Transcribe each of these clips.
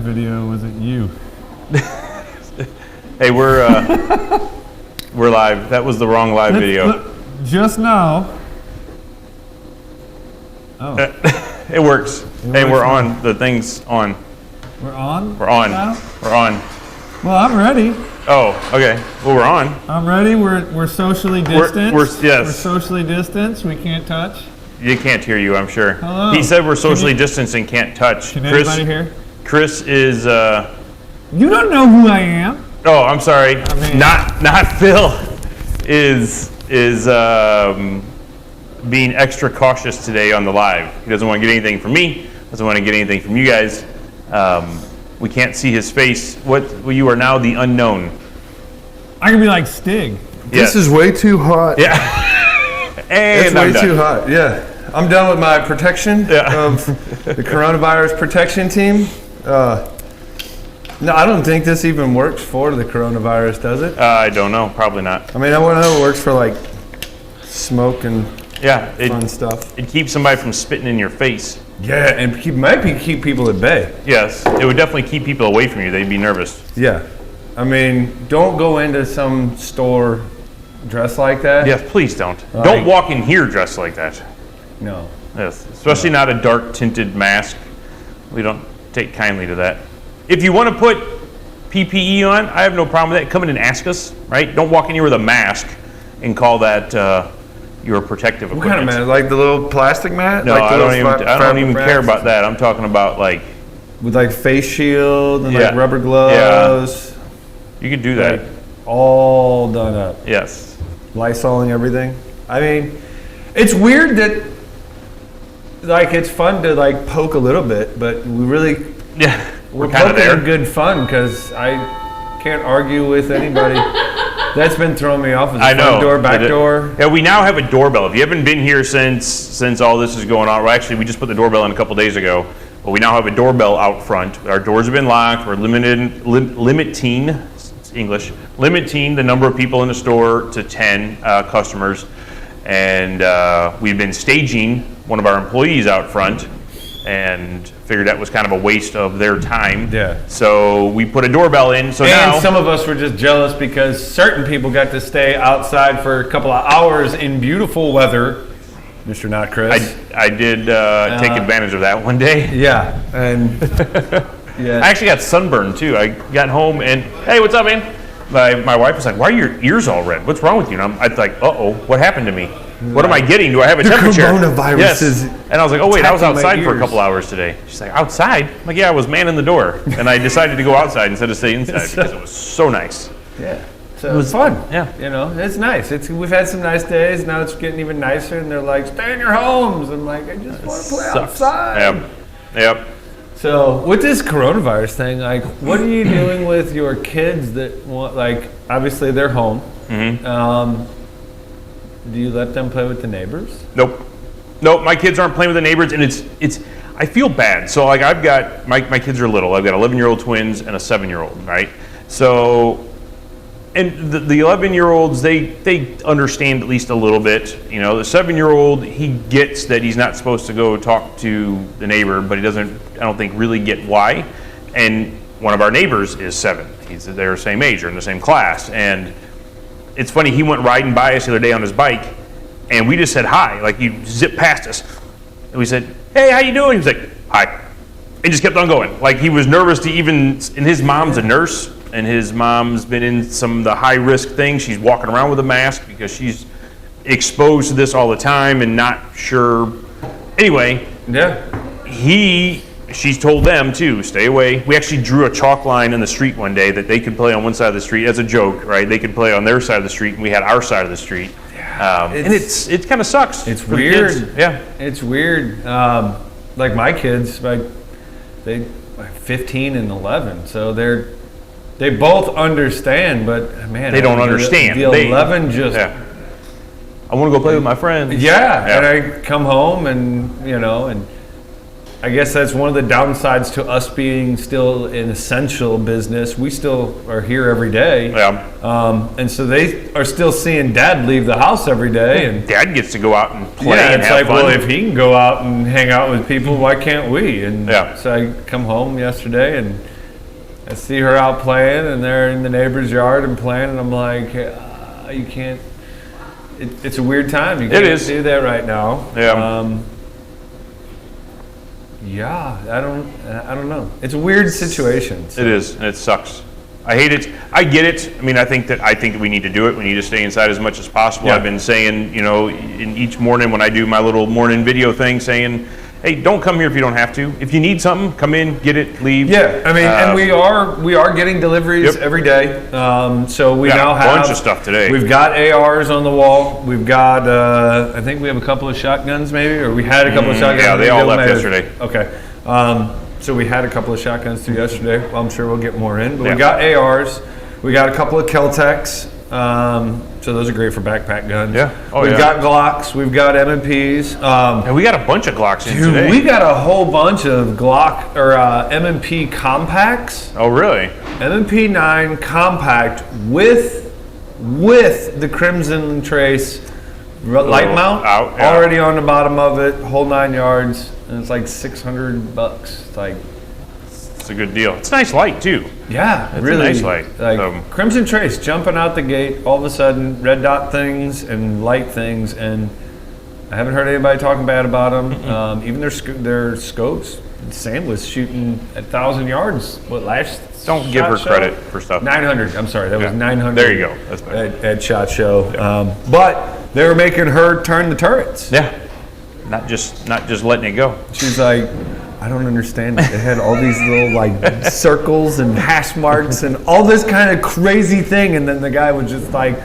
video, was it you? Hey, we're live. That was the wrong live video. Just now. Oh. It works. Hey, we're on. The thing's on. We're on? We're on. Now? We're on. Well, I'm ready. Oh, okay. Well, we're on. I'm ready. We're socially distanced. Yes. We're socially distanced. We can't touch. You can't hear you, I'm sure. Hello. He said we're socially distanced and can't touch. Can anybody hear? Chris is. You don't know who I am. Oh, I'm sorry. I mean, not Phil. Is being extra cautious today on the live. He doesn't want to get anything from me. Doesn't want to get anything from you guys. We can't see his face. You are now the unknown. I can be like Stig. Yes. This is way too hot. Yeah. It's way too hot. Yeah. I'm done with my protection of the coronavirus protection team. No, I don't think this even works for the coronavirus, does it? I don't know. Probably not. I mean, I want to know it works for like smoke and fun stuff. It keeps somebody from spitting in your face. Yeah, and keep people at bay. Yes, it would definitely keep people away from you. They'd be nervous. Yeah. I mean, don't go into some store dressed like that. Yes, please don't. Don't walk in here dressed like that. No. Yes, especially not a dark tinted mask. We don't take kindly to that. If you want to put PPE on, I have no problem with that. Come in and ask us, right? Don't walk in here with a mask and call that your protective equipment. What kind of mat? Like the little plastic mat? No, like I don't even care about that. I'm talking about like with like face shield and like rubber gloves. Yeah. You could do that. Like all done up. Yes. Lysoling everything. I mean, it's weird that like it's fun to like poke a little bit, but we really we're kind of there. in good fun because I can't argue with anybody. That's been throwing me off as a front door, back door. Yeah, we now have a doorbell. If you haven't been here since all this is going on, well, actually, we just put the doorbell in a couple days ago. But we now have a doorbell out front. Our doors have been locked. We're limiting the number of people in the store to 10 customers. And we've been staging one of our employees out front and figured that was kind of a waste of their time. Yeah. So we put a doorbell in. So now some of us were just jealous because certain people got to stay outside for a couple of hours in beautiful weather. Mr. Not Chris. I did take advantage of that one day. Yeah. And I actually got sunburned too. I got home and, hey, what's up, man? My wife was like, why are your ears all red? What's wrong with you? And I'm like, uh-oh, what happened to me? What am I getting? Do I have a temperature? Coronavirus is And I was like, oh, wait, I was outside for a couple hours today. She's like, outside? I'm like, yeah, I was manning the door. And I decided to go outside instead of stay inside because it was so nice. Yeah. So it was fun. Yeah. You know, it's nice. We've had some nice days. Now it's getting even nicer. And they're like, stay in your homes. I'm like, I just want to play outside. Yep. So with this coronavirus thing, like, what are you doing with your kids that want, like, obviously they're home. Mm-hmm. Do you let them play with the neighbors? Nope, my kids aren't playing with the neighbors, and it's. I feel bad. So like I've got my kids are little. I've got 11-year-old twins and a 7-year-old, right? So, and the 11-year-olds they understand at least a little bit. You know, the 7-year-old he gets that he's not supposed to go talk to the neighbor, but he doesn't. I don't think really get why. And one of our neighbors is 7. They're the same age, or in the same class, and. It's funny, he went riding by us the other day on his bike, and we just said hi. Like, he zipped past us. And we said, hey, how you doing? He was like, hi. And just kept on going. Like, he was nervous to even, and his mom's a nurse, and his mom's been in some of the high-risk things. She's walking around with a mask because she's exposed to this all the time and not sure. Anyway, she's told them to stay away. We actually drew a chalk line in the street one day that they could play on one side of the street as a joke, right? They could play on their side of the street, and we had our side of the street. And it kind of sucks. It's weird. Yeah, it's weird. Like my kids, they 15 and 11, so they both understand, but man, they don't understand. The 11 just. Yeah. I want to go play with my friends. Yeah, and I come home and I guess that's one of the downsides to us being still an essential business. We still are here every day. Yeah. And so they are still seeing Dad leave the house every day. And Dad gets to go out and play yeah, and it's have like, fun. well, if he can go out and hang out with people, why can't we? And Yeah. so I come home yesterday and I see her out playing, and they're in the neighbor's yard and playing, and I'm like, you can't. It's a weird time. You can't do that right now. Yeah. Yeah, I don't know. It's a weird situation. So. It is, and it sucks. I hate it. I get it. I mean, I think that we need to do it. We need to stay inside as much as possible. Yeah. I've been saying, in each morning when I do my little morning video thing, saying, hey, don't come here if you don't have to. If you need something, come in, get it, leave. Yeah, I mean, and we are getting deliveries every day. So we now have a bunch of stuff today. We've got ARs on the wall. We've got, I think we have a couple of shotguns, maybe, or we had a couple of shotguns. Yeah, they all left yesterday. Okay. So we had a couple of shotguns through yesterday. Well, I'm sure we'll get more in. But Yeah. we got ARs. We got a couple of Kel-Tecs. So those are great for backpack guns. Yeah. Oh, we've yeah. got Glocks. We've got M&Ps. And we got a bunch of Glocks in Dude, today. we got a whole bunch of Glock or M&P compacts. Oh, really? M&P 9 compact with the Crimson Trace light mount out, yeah. already on the bottom of it, whole 9 yards, and it's like $600. It's like, It's a good deal. It's a nice light, too. yeah, It's really a nice light. Like Crimson Trace jumping out the gate, all of a sudden red dot things and light things, and I haven't heard anybody talking bad about them. Even their scopes. Sam was shooting at 1,000 yards. What last? Don't give her SHOT Show? credit for stuff. 900. I'm sorry, that was 900. There you go. That's better. at SHOT Show. But they were making her turn the turrets. Yeah. Not just letting it go. She's like, I don't understand it. It had all these little like circles and hash marks and all this kind of crazy thing, and then the guy was just like,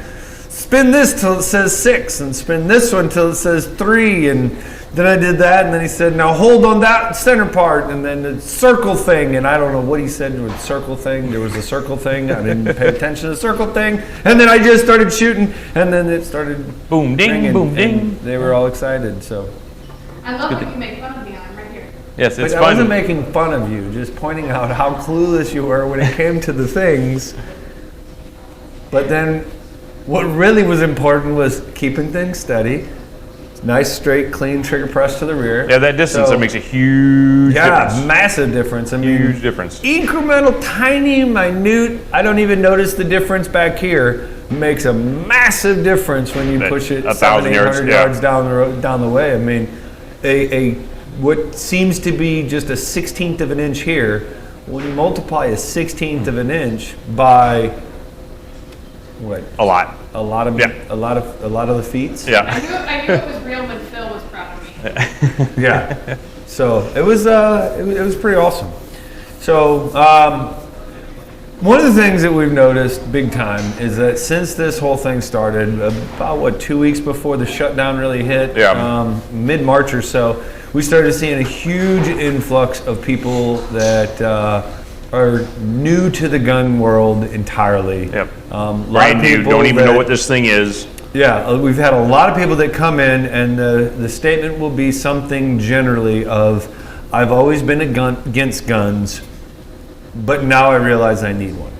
spin this till it says 6 and spin this one till it says 3, and then I did that, and then he said, now hold on that center part, and then the circle thing, and I don't know what he said with circle thing. There was a circle thing. I didn't pay attention to the circle thing, and then I just started shooting, and then it started Boom, ding, ringing, boom, ding. and they were all excited. So, I love when you make fun of me. I'm right here. Yes, it's but I wasn't fun. making fun of you, just pointing out how clueless you were when it came to the things. But then, what really was important was keeping things steady. Nice, straight, clean trigger press to the rear. Yeah, that distance, So- that makes a huge difference. massive difference. I mean, Huge difference. incremental, tiny, minute. I don't even notice the difference back here. Makes a massive difference when you That push it 1,000 yards, 700-800 yeah. yards down the road, down the way. I mean, a what seems to be just a 1/16 of an inch here, when you multiply a 1/16 of an inch by what? A lot. A lot of Yeah. a lot of the feet. Yeah. I knew it was real when Phil was proud of me. Yeah. So it was pretty awesome. So one of the things that we've noticed big time is that since this whole thing started, about 2 weeks before the shutdown really hit, Yeah. mid-March or so, we started seeing a huge influx of people that are new to the gun world entirely. Yep. Lot Brand of new, people don't even know that- what this thing is. Yeah, we've had a lot of people that come in, and the statement will be something generally of, I've always been against guns, but now I realize I need one.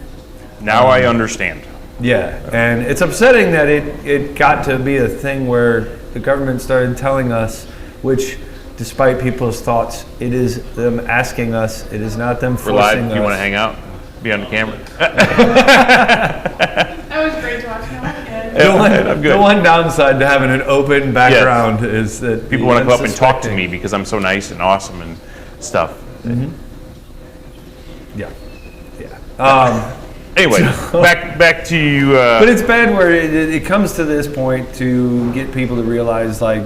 Now I understand. Yeah, and it's upsetting that it got to be a thing where the government started telling us, which despite people's thoughts, it is them asking us, it is not them We're forcing live. us. You want to hang out? Be on the camera? That was great to watch. No, I'm good. The one downside to having an open background is that People the want to come up and talk to unsuspecting- me because I'm so nice and awesome and stuff. Yeah, yeah. Anyway, back to you. But it's bad where it comes to this point to get people to realize like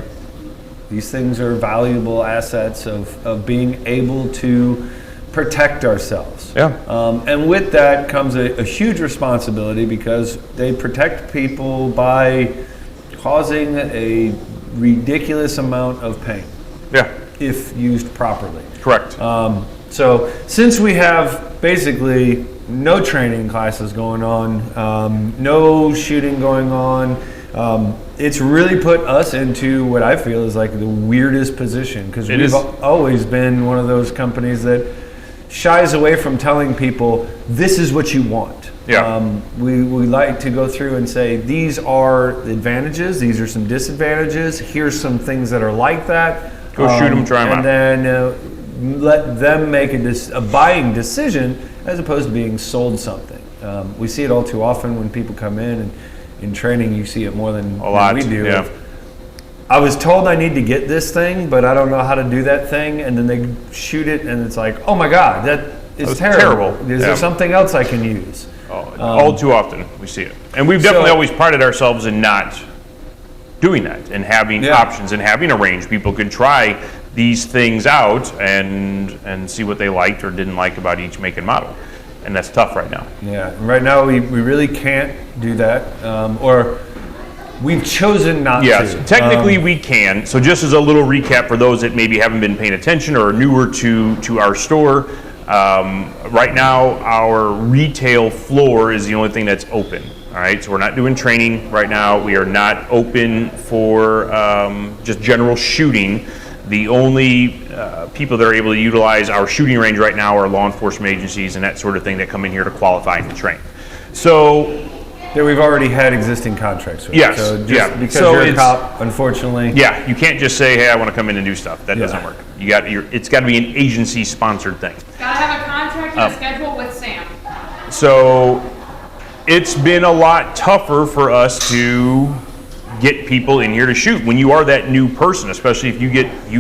these things are valuable assets of being able to protect ourselves. Yeah. And with that comes a huge responsibility because they protect people by causing a ridiculous amount of pain Yeah, if used properly. correct. So since we have basically no training classes going on, no shooting going on, It's really put us into what I feel is like the weirdest position, because It we've is. always been one of those companies that shies away from telling people this is what you want. Yeah. We like to go through and say these are the advantages, these are some disadvantages, here's some things that are like that. Go shoot 'em, try 'em out. And then let them make a buying decision as opposed to being sold something. We see it all too often when people come in, and in training you see it more than A lot, we do. yeah. I was told I need to get this thing, but I don't know how to do that thing, and then they shoot it and it's like, oh my God, that is was terrible. terrible. Is Yeah. there something else I can use? All too often we see it, and we've definitely always prided ourselves in not doing that and having Yeah. options and having a range. People could try these things out and see what they liked or didn't like about each make and model, and that's tough right now. Yeah, and right now we really can't do that, or we've chosen not Yes, to. technically we can. So just as a little recap for those that maybe haven't been paying attention or are newer to our store, right now our retail floor is the only thing that's open. All right, so we're not doing training right now. We are not open for just general shooting. The only people that are able to utilize our shooting range right now are law enforcement agencies and that sort of thing that come in here to qualify and to train. So that we've already had existing contracts with. Yes, So just yeah. because So you're a it's- cop, unfortunately. yeah, you can't just say, "Hey, I want to come in and do stuff." That doesn't Yeah. work. It's got to be an agency-sponsored thing. Gotta have a contract and a schedule with Sam. So it's been a lot tougher for us to get people in here to shoot. When you are that new person, especially if you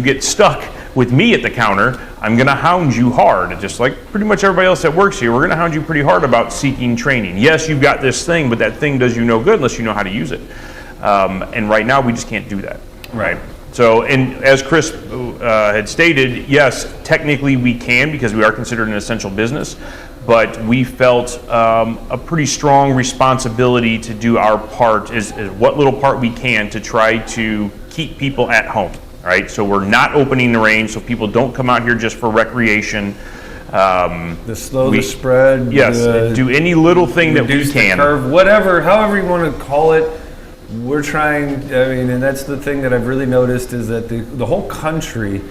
get stuck with me at the counter, I'm going to hound you hard, just like pretty much everybody else that works here. We're going to hound you pretty hard about seeking training. Yes, you've got this thing, but that thing does you no good unless you know how to use it. And right now, we just can't do that. Right. So, and as Chris had stated, yes, technically we can because we are considered an essential business, but we felt a pretty strong responsibility to do our part, is what little part we can to try to keep people at home. All right, so we're not opening the range, so people don't come out here just for recreation. The slow the spread. Yes, the do any little thing that we reduce the can. curve, whatever, however you want to call it. We're trying. I mean, and that's the thing that I've really noticed is that the whole country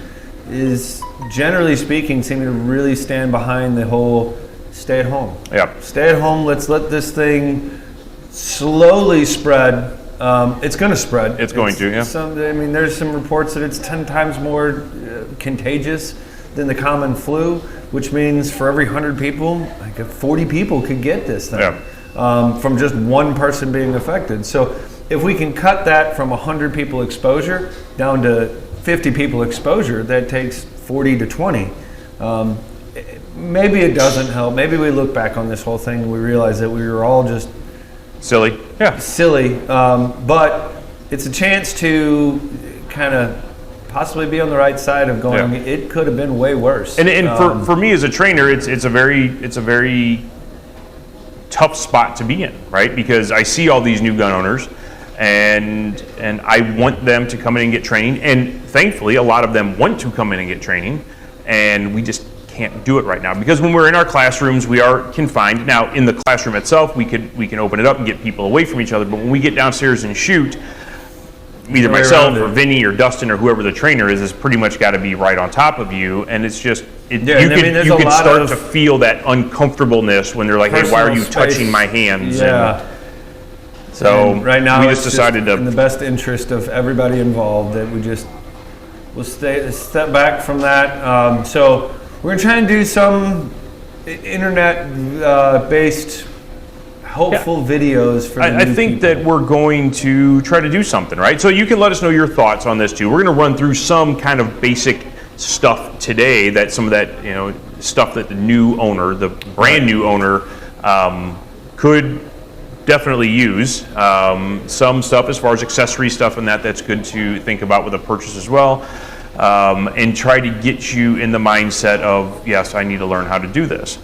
is, generally speaking, seeming to really stand behind the whole stay at home. Yeah. Stay at home. Let's let this thing slowly spread. It's going to spread. It's going to, yeah. I mean, there's some reports that it's 10 times more contagious than the common flu, which means for every 100 people, like 40 people could get this thing from just one person being affected. So if we can cut that from 100 people exposure down to 50 people exposure, that takes 40 to 20. Maybe it doesn't help. Maybe we look back on this whole thing and we realize that we were all just Silly. Yeah. silly, but it's a chance to kind of possibly be on the right side of going, Yeah. it could have been way worse. And for me as a trainer, it's a very tough spot to be in, right? Because I see all these new gun owners, and I want them to come in and get training, and thankfully a lot of them want to come in and get training, and we just can't do it right now because when we're in our classrooms, we are confined. Now, in the classroom itself, we can open it up and get people away from each other, but when we get downstairs and shoot, either Way myself around or it. Vinny or Dustin or whoever the trainer is pretty much got to be right on top of you, and it's just Yeah, and I mean, there's you a can lot start of to feel that uncomfortableness when they're like, "Hey, why are you personal touching space. my hands?" Yeah. And so And right now, we it's just decided in the to. best interest of everybody involved that we'll step back from that. So we're gonna try and do some internet-based helpful videos for the I new think people. that we're going to try to do something, right? So you can let us know your thoughts on this too. We're going to run through some kind of basic stuff today, that some of that stuff that the new owner, the brand new owner, could definitely use. Some stuff as far as accessory stuff and that's good to think about with a purchase as well. And try to get you in the mindset of, yes, I need to learn how to do this.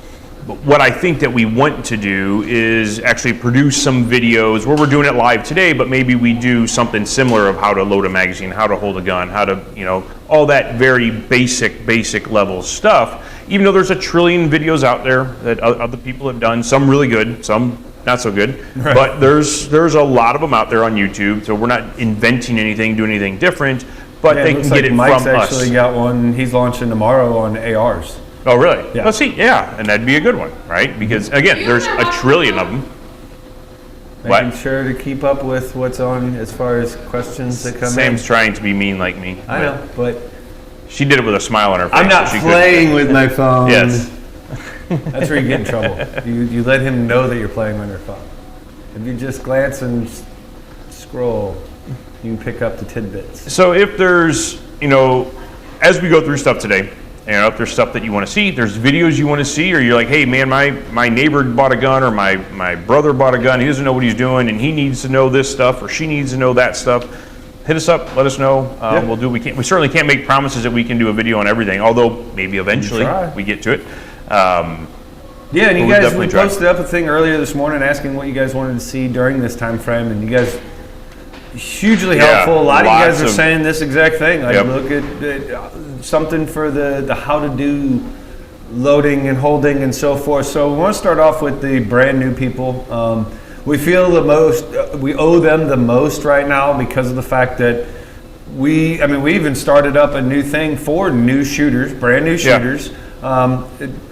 But what I think that we want to do is actually produce some videos where we're doing it live today, but maybe we do something similar of how to load a magazine, how to hold a gun, how to, all that very basic level stuff. Even though there's a trillion videos out there that other people have done, some really good, some not so good. But there's a lot of them out there on YouTube, so we're not inventing anything, doing anything different, but Yeah, they it can looks get like it Mike's from us. actually got one. He's launching tomorrow on ARs. Oh, really? Yeah. Let's see. Yeah, and that'd be a good one, right? Because again, there's a trillion of them. Making What? sure to keep up with what's on as far as questions that come Sam's in. trying to be mean like me. I know, but She did it with a smile on her face. I'm not so she couldn't- playing with my phone. Yes. That's where you get in trouble. You let him know that you're playing on your phone. If you just glance and scroll, you can pick up the tidbits. So if there's, as we go through stuff today, if there's stuff that you want to see, there's videos you want to see, or you're like, hey man, my neighbor bought a gun, or my brother bought a gun, he doesn't know what he's doing, and he needs to know this stuff, or she needs to know that stuff, hit us up, let us know. We'll do what we can. We certainly can't make promises that we can do a video on everything, although maybe eventually try. we get to it. Yeah, and you we'll guys, definitely we try. posted up a thing earlier this morning asking what you guys wanted to see during this time frame, and you guys hugely Yeah, helpful. A lot of you guys lots are of- saying this exact thing. Like, Yep. look at something for the how to do loading and holding and so forth. So we want to start off with the brand new people. We feel the most, we owe them the most right now because of the fact that we even started up a new thing for new shooters, brand new Yeah. shooters.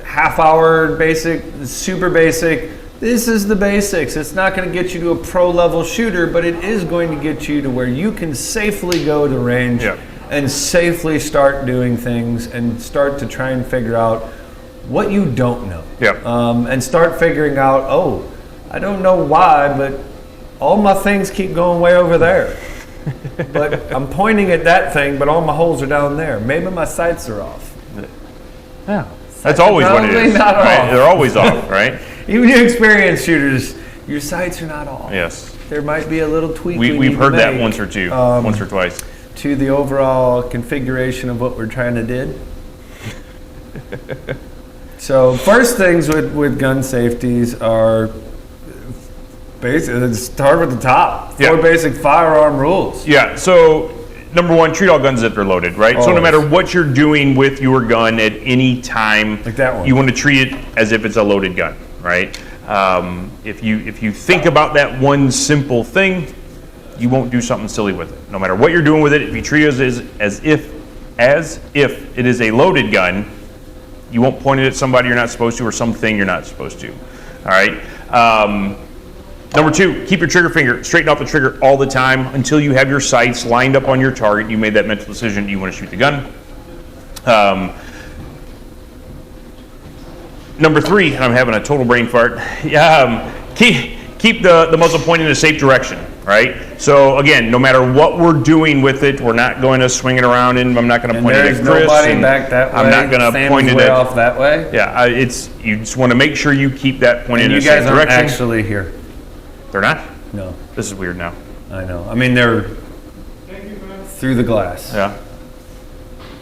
Half hour basic, super basic. This is the basics. It's not going to get you to a pro level shooter, but it is going to get you to where you can safely go to range Yeah. and safely start doing things and start to try and figure out what you don't know. Yeah. And start figuring out, oh, I don't know why, but all my things keep going way over there. But I'm pointing at that thing, but all my holes are down there. Maybe my sights are off. Yeah. That's always what it Probably is. not Right? off. They're always off, right? Even you experienced shooters, your sights are not off. Yes. There might be a little tweak We've need to heard that make, once or twice. to the overall configuration of what we're trying to do. So first things with gun safeties are basically, let's start with the top. Yeah. 4 basic firearm rules. Yeah, so number one, treat all guns as if they're loaded, right? So no Always. matter what you're doing with your gun at any time, Like that one. you want to treat it as if it's a loaded gun, right? If you think about that one simple thing, you won't do something silly with it. No matter what you're doing with it, if you treat it as if it is a loaded gun, you won't point it at somebody you're not supposed to or something you're not supposed to. All right. Number two, keep your trigger finger, straighten out the trigger all the time until you have your sights lined up on your target. You made that mental decision, you want to shoot the gun. Number three, and I'm having a total brain fart, keep the muzzle pointing in a safe direction, right? So again, no matter what we're doing with it, we're not going to swing it around, and I'm not going to And point it there's at Chris. nobody and back that way. I'm not going to Sam's point it way at. off that way. Yeah, you just want to make sure you keep that pointed And in you a guys safe aren't direction. actually here. They're not? No, This is weird now. I know. I mean, they're through the glass. Yeah.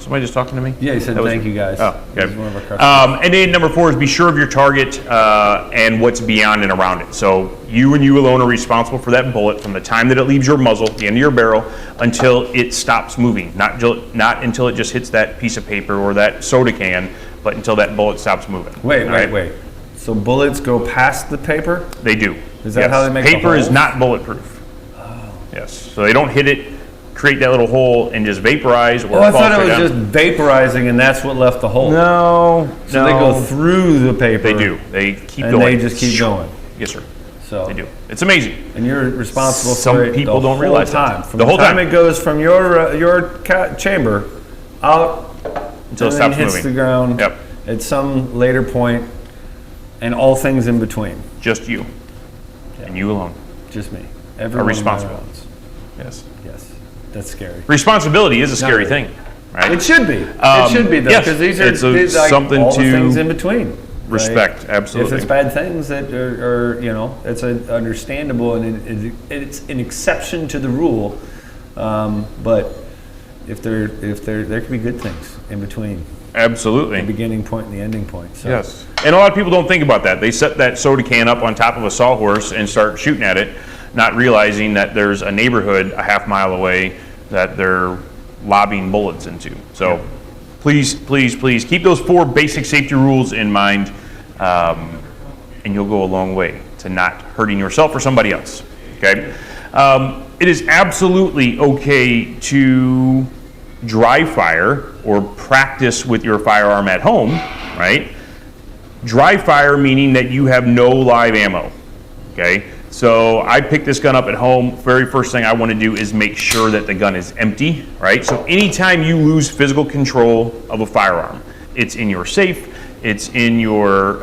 Somebody just talking to me? Yeah, he said That was- thank you guys. Oh, This okay. is one of our customers. And then number four is be sure of your target and what's beyond and around it. So you and you alone are responsible for that bullet from the time that it leaves your muzzle, the end of your barrel, until it stops moving. Not until it just hits that piece of paper or that soda can, but until that bullet stops moving. Wait. All right? So bullets go past the paper? They do. Is that how they make the Paper is holes? not bulletproof. Yes. So they don't hit it, create that little hole, and just vaporize or Oh, I fall thought it straight was down. just vaporizing and that's what left the hole. No. So they go through the paper. They do. They keep And going. they just keep going. Yes, sir. So They do. It's amazing. And you're responsible Some for it people the don't whole realize that. time. From The the whole time time. it goes from your chamber out Until it and then stops hits moving. the ground Yep. at some later point, and all things in between. Just you. And you alone. Just me. Everyone responsible. around. Yes. Yes, that's scary. Responsibility is a scary really. thing, right? It should be. Um, It should be though, yes, because these are it's these, like, something all the to things in between. right? Respect, absolutely. If it's bad things that are it's understandable and it's an exception to the rule, but if there could be good things in between Absolutely. the beginning point and the ending point. So. Yes. And a lot of people don't think about that. They set that soda can up on top of a sawhorse and start shooting at it, not realizing that there's a neighborhood a half mile away that they're lobbing bullets into. So please, please, please keep those 4 basic safety rules in mind, and you'll go a long way to not hurting yourself or somebody else. Okay, it is absolutely okay to dry fire or practice with your firearm at home, right? Dry fire meaning that you have no live ammo. Okay, so I picked this gun up at home. Very first thing I want to do is make sure that the gun is empty, right? So anytime you lose physical control of a firearm, it's in your safe, it's in your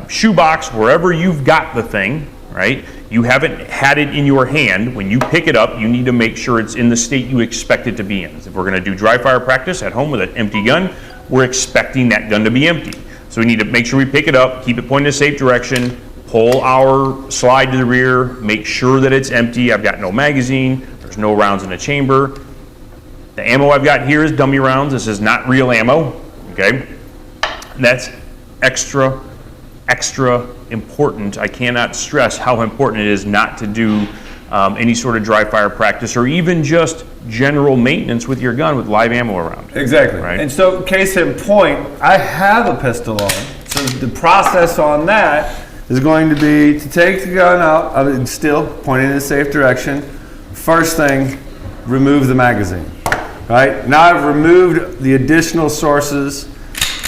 shoebox, wherever you've got the thing, right? You haven't had it in your hand. When you pick it up, you need to make sure it's in the state you expect it to be in. If we're going to do dry fire practice at home with an empty gun, we're expecting that gun to be empty. So we need to make sure we pick it up, keep it pointed in a safe direction, pull our slide to the rear, make sure that it's empty. I've got no magazine, there's no rounds in the chamber. The ammo I've got here is dummy rounds. This is not real ammo, okay? And that's extra important. I cannot stress how important it is not to do any sort of dry fire practice or even just general maintenance with your gun with live ammo around. Exactly. Right? And so, case in point, I have a pistol on. So the process on that is going to be to take the gun out, I mean, still pointing in a safe direction. First thing, remove the magazine. Right? Now I've removed the additional sources.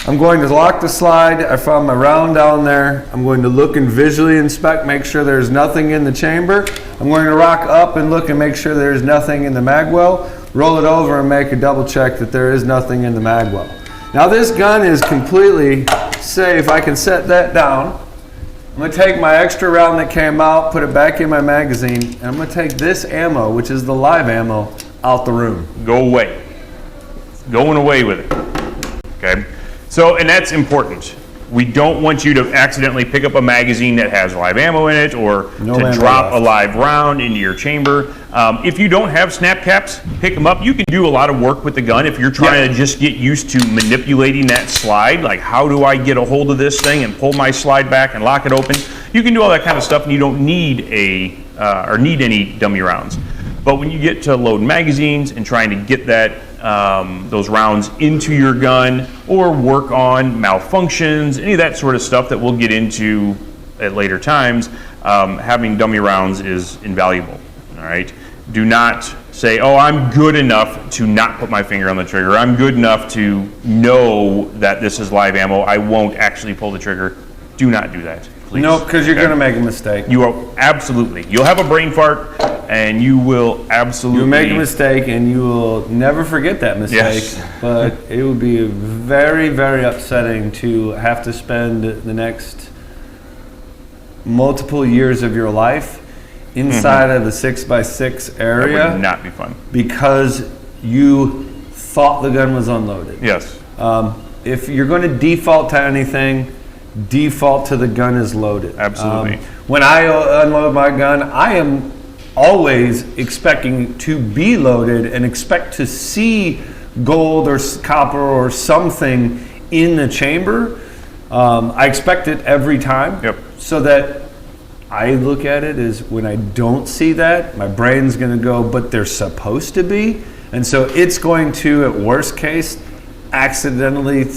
I'm going to lock the slide. I found my round down there. I'm going to look and visually inspect, make sure there's nothing in the chamber. I'm going to rock up and look and make sure there's nothing in the mag well. Roll it over and make a double check that there is nothing in the mag well. Now this gun is completely safe. I can set that down. I'm going to take my extra round that came out, put it back in my magazine, and I'm going to take this ammo, which is the live ammo, out the room. Go away. It's going away with it. Okay? So, and that's important. We don't want you to accidentally pick up a magazine that has live ammo in it or to drop a live round into your chamber. If you don't have snap caps, pick them up. You can do a lot of work with the gun if you're trying to just get used to manipulating that slide. Like, how do I get a hold of this thing and pull my slide back and lock it open? You can do all that kind of stuff, and you don't need need any dummy rounds. But when you get to load magazines and trying to get that those rounds into your gun or work on malfunctions, any of that sort of stuff that we'll get into at later times, having dummy rounds is invaluable. All right. Do not say, "Oh, I'm good enough to not put my finger on the trigger. I'm good enough to know that this is live ammo. I won't actually pull the trigger." Do not do that, please. No, because you're going to make a mistake. You are absolutely. You'll have a brain fart, and you will absolutely. You'll make a mistake, and you will never forget that mistake. Yes. But it would be very, very upsetting to have to spend the next multiple years of your life inside of a 6x6 area. That would not be fun. Because you thought the gun was unloaded. Yes. If you're going to default to anything, default to the gun is loaded. Absolutely. When I unload my gun, I am always expecting to be loaded and expect to see gold or copper or something in the chamber. I expect it every time. Yep. So that I look at it as when I don't see that, my brain's going to go, but they're supposed to be. And so it's going to, at worst case, accidentally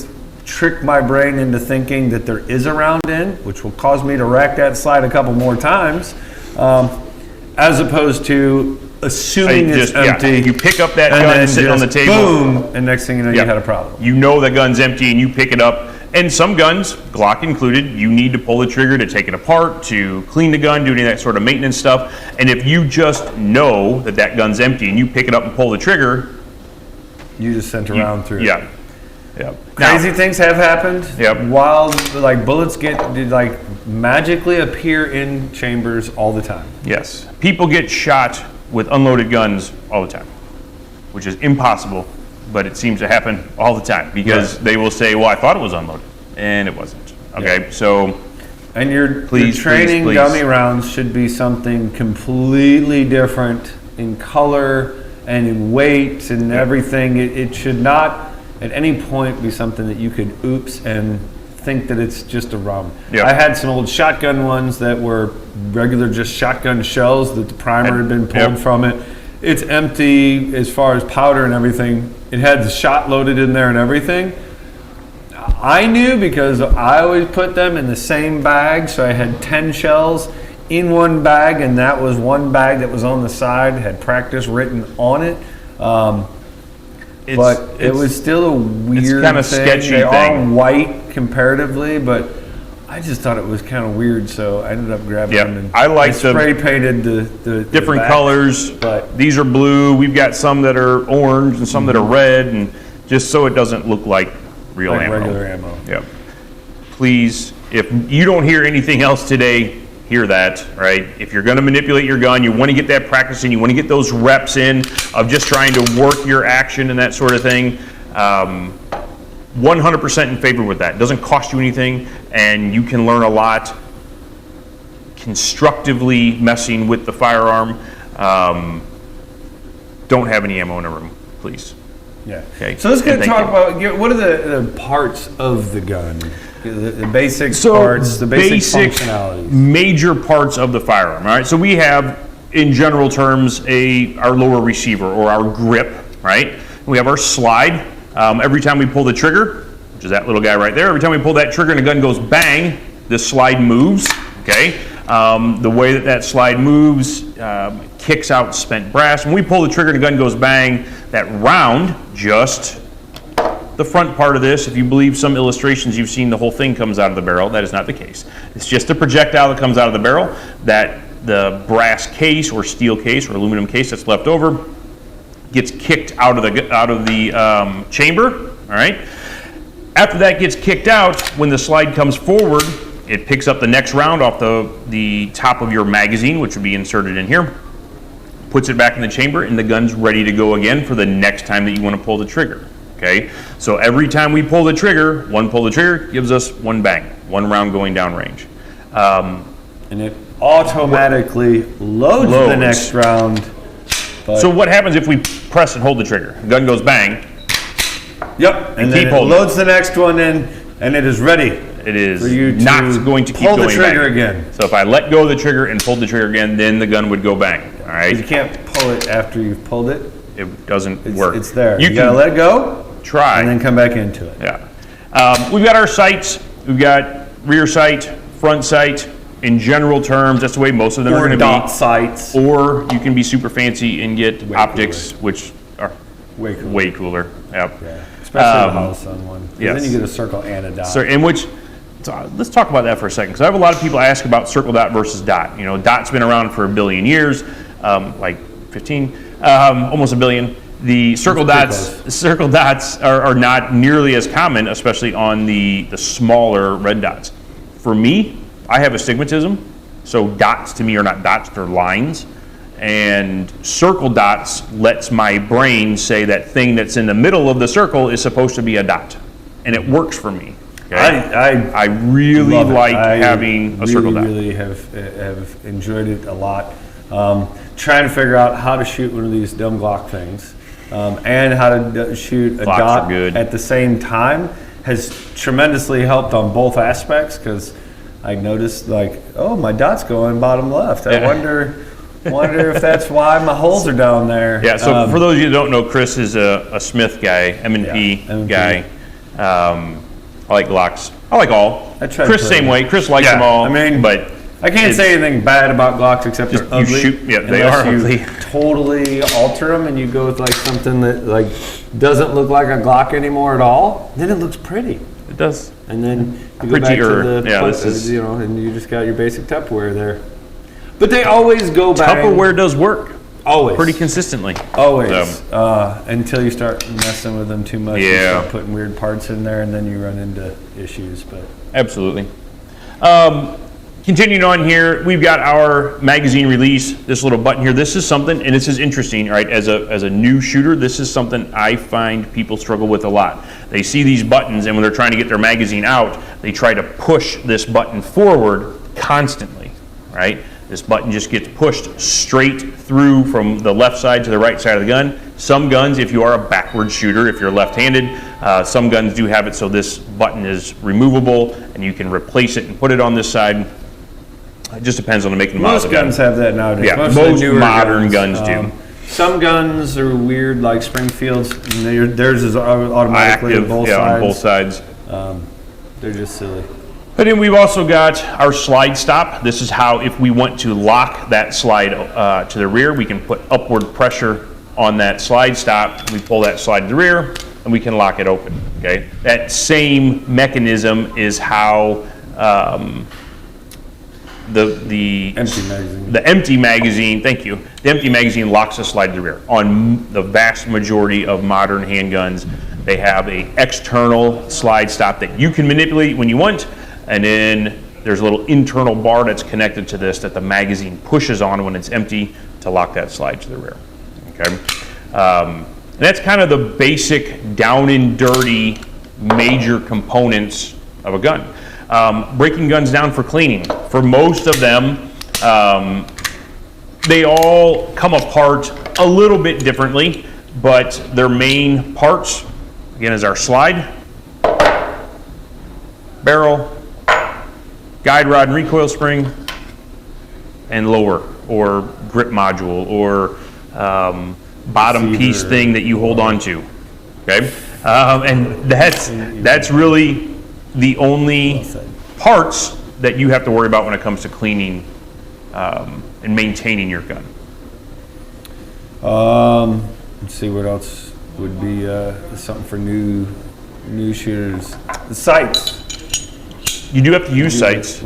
trick my brain into thinking that there is a round in, which will cause me to rack that slide a couple more times, as opposed to assuming it's empty. Yeah. You pick up that gun and sit on the table. Boom, and next thing you know, you had a problem. You know the gun's empty and you pick it up. And some guns, Glock included, you need to pull the trigger to take it apart, to clean the gun, do any of that sort of maintenance stuff. And if you just know that that gun's empty and you pick it up and pull the trigger, you just sent a round through. Yeah. Yeah. Crazy things have happened. Yep. Wild, like bullets magically appear in chambers all the time. Yes. People get shot with unloaded guns all the time, which is impossible, but it seems to happen all the time because they will say, "Well, I thought it was unloaded," and it wasn't. Okay, so. And your training dummy rounds should be something completely different in color and in weight and everything. It should not at any point be something that you could oops and think that it's just a rum. I had some old shotgun ones that were regular just shotgun shells that the primer had been pulled from it. It's empty as far as powder and everything. It had the shot loaded in there and everything. I knew because I always put them in the same bag. So I had 10 shells in one bag, and that was one bag that was on the side, had practice written on it. But it was still a weird kind of thing. sketchy They are thing. white comparatively, but I just thought it was kind of weird, so I ended up grabbing them. And I like the spray painted the different back. colors. but- These are blue. We've got some that are orange and some that are red, and just so it doesn't look like real Like ammo. regular ammo. Yep. Please, if you don't hear anything else today, hear that, right? If you're going to manipulate your gun, you want to get that practice in, you want to get those reps in of just trying to work your action and that sort of thing. 100% in favor with that. It doesn't cost you anything, and you can learn a lot constructively messing with the firearm. Don't have any ammo in a room, please. Yeah. Okay. So let's And thank talk you. about what are the parts of the gun, the basic parts, the basic functionalities. major parts of the firearm. All right, so we have, in general terms, our lower receiver or our grip. Right, we have our slide. Every time we pull the trigger, which is that little guy right there, every time we pull that trigger and the gun goes bang, this slide moves. Okay, the way that slide moves kicks out spent brass. When we pull the trigger and the gun goes bang, that round, just the front part of this, if you believe some illustrations you've seen, the whole thing comes out of the barrel. That is not the case. It's just a projectile that comes out of the barrel. That the brass case or steel case or aluminum case that's left over gets kicked out of the chamber. All right. After that gets kicked out, when the slide comes forward, it picks up the next round off the top of your magazine, which would be inserted in here, puts it back in the chamber, and the gun's ready to go again for the next time that you want to pull the trigger. Okay, so every time we pull the trigger, one pull the trigger gives us one bang, one round going down range. And it automatically loads the Loads. next round. But So what happens if we press and hold the trigger? The gun goes bang. yep, and then keep it holding. loads the next one in, and it is ready It is for you to not going to keep pull going the trigger bang. again. So if I let go of the trigger and pulled the trigger again, then the gun would go bang. All right, You can't pull it after you've pulled it. it doesn't It's, work. it's there. You You gotta can let it go try. and then come back into it. Yeah. We've got our sights. We've got rear sight, front sight. In general terms, that's the way most of them are Or going dot to sights. be. Or you can be super fancy and get Way optics, which are Way cooler. way cooler. Yep. Yeah. Especially the house on one. 'Cause yes. Then you get a circle and a dot. So, let's talk about that for a second, because I have a lot of people ask about circle dot versus dot. You know, dot's been around for a billion years, like 15, almost a billion. The circle dots are not nearly as common, especially on the smaller red dots. For me, I have astigmatism, so dots to me are not dots, they're lines. And circle dots lets my brain say that thing that's in the middle of the circle is supposed to be a dot. And it works for me. Okay? I really love it. like I having a circle dot. really have enjoyed it a lot. Trying to figure out how to shoot one of these dumb Glock things, and how to shoot a Glocks are dot good. at the same time has tremendously helped on both aspects, because I noticed, like, oh, my dot's going bottom left. I Yeah. wonder if that's why my holes are down there. Yeah, so for those of you who don't know, Chris is a Smith guy, M&P Yeah, M&P. guy. I like Glocks. I like all. I try to Chris play same them. way. Chris likes Yeah, them all. I mean, but I can't it's- say anything bad about Glocks except they're Just you ugly. shoot- yeah, they unless are you ugly. Totally alter them and you go with like something that like doesn't look like a Glock anymore at all. Then it looks pretty, it does. and then you go back Prettier. to the Yeah, this is- you know, and you just got your basic Tupperware there. But they always go back. Tupperware does work always pretty consistently. Always, until you start messing with them too much. You Yeah. start putting weird parts in there, and then you run into issues. But Absolutely. Continuing on here, we've got our magazine release, this little button here. This is something, and this is interesting, right? As a new shooter, this is something I find people struggle with a lot. They see these buttons, and when they're trying to get their magazine out, they try to push this button forward constantly, right? This button just gets pushed straight through from the left side to the right side of the gun. Some guns, if you are a backward shooter, if you're left-handed, some guns do have it so this button is removable, and you can replace it and put it on this side. It just depends on the make and model. most of the gun. guns have that nowadays. Yeah, of the most newer modern guns do. Some guns are weird, like Springfields. And theirs is automatically Active, on both yeah, sides. on both sides. They're just silly. And then we've also got our slide stop. This is how, if we want to lock that slide to the rear, we can put upward pressure on that slide stop. We pull that slide to the rear, and we can lock it open. Okay, that same mechanism is how the Empty magazine. The empty magazine. Thank you. The empty magazine locks the slide to the rear. On the vast majority of modern handguns, they have a external slide stop that you can manipulate when you want. And then there's a little internal bar that's connected to this that the magazine pushes on when it's empty to lock that slide to the rear. Okay, and that's kind of the basic down and dirty major components of a gun. Breaking guns down for cleaning. For most of them, they all come apart a little bit differently, but their main parts, again, is our slide, barrel, guide rod and recoil spring, and lower or grip module or bottom piece thing that you hold on to. Okay, and that's really the only parts that you have to worry about when it comes to cleaning and maintaining your gun. Let's see what else would be something for new shooters. The sights. You do have to use sights.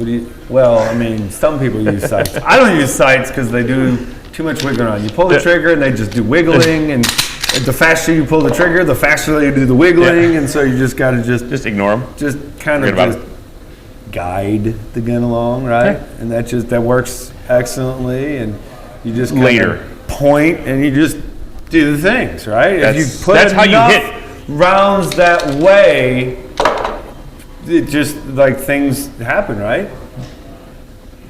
Well, I mean, some people use sights. I don't use sights because they do too much wiggling on. You pull the trigger and they just do wiggling, and the faster you pull the trigger, the faster they do the wiggling, and so you just got to just ignore them. Just kind of just guide the gun along, right? Okay. And that works excellently, and you just later point and you just do the things, right? If you put that's how you enough hit rounds that way, it just like things happen, right?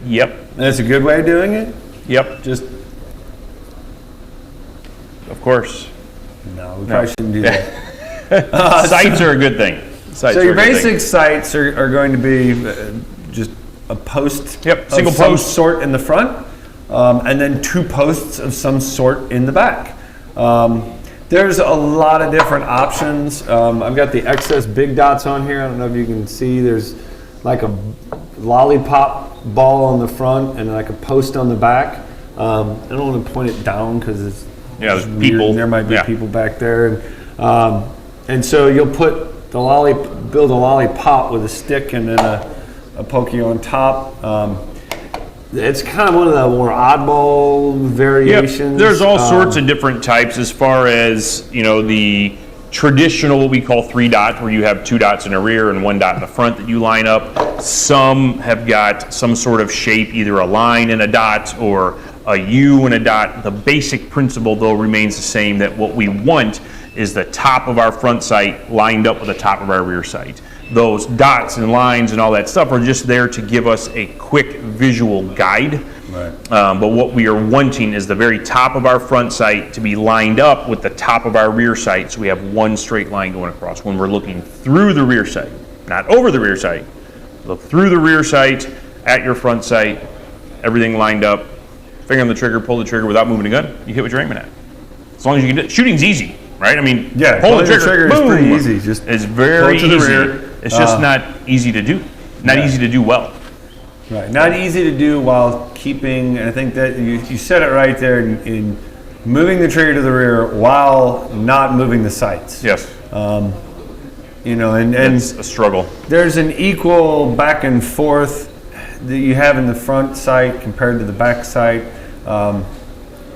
Yep. And that's a good way of doing it. Yep. Just of course. No, we probably shouldn't do that. Sights are a good thing. Sights so are your a good basic thing. sights are going to be just a post Yep, of single some post. sort in the front, and then 2 posts of some sort in the back. There's a lot of different options. I've got the excess big dots on here. I don't know if you can see. There's like a lollipop ball on the front and like a post on the back. I don't want to point it down because it's there's weird, people. and there might be people back there, and so you'll put build a lollipop with a stick and then a pokey on top. It's kind of one of the more oddball variations. Yep. There's all sorts of different types as far as, the traditional, what we call 3 dot, where you have 2 dots in the rear and 1 dot in the front that you line up. Some have got some sort of shape, either a line and a dot or a U and a dot. The basic principle, though, remains the same, that what we want is the top of our front sight lined up with the top of our rear sight. Those dots and lines and all that stuff are just there to give us a quick visual guide. Right. But what we are wanting is the very top of our front sight to be lined up with the top of our rear sight, so we have one straight line going across when we're looking through the rear sight, not over the rear sight. Look through the rear sight at your front sight, everything lined up, finger on the trigger, pull the trigger without moving the gun, you hit what you're aiming at. As long as you can do it. Shooting's easy, right? I mean, pull the trigger, boom. is pretty easy. Just it's very pull it to the easy. rear. It's just not easy to do. Not easy to do well. Right. Not easy to do while keeping, and I think that you said it right there, in moving the trigger to the rear while not moving the sights. Yes. And It's a struggle. there's an equal back and forth that you have in the front sight compared to the back sight.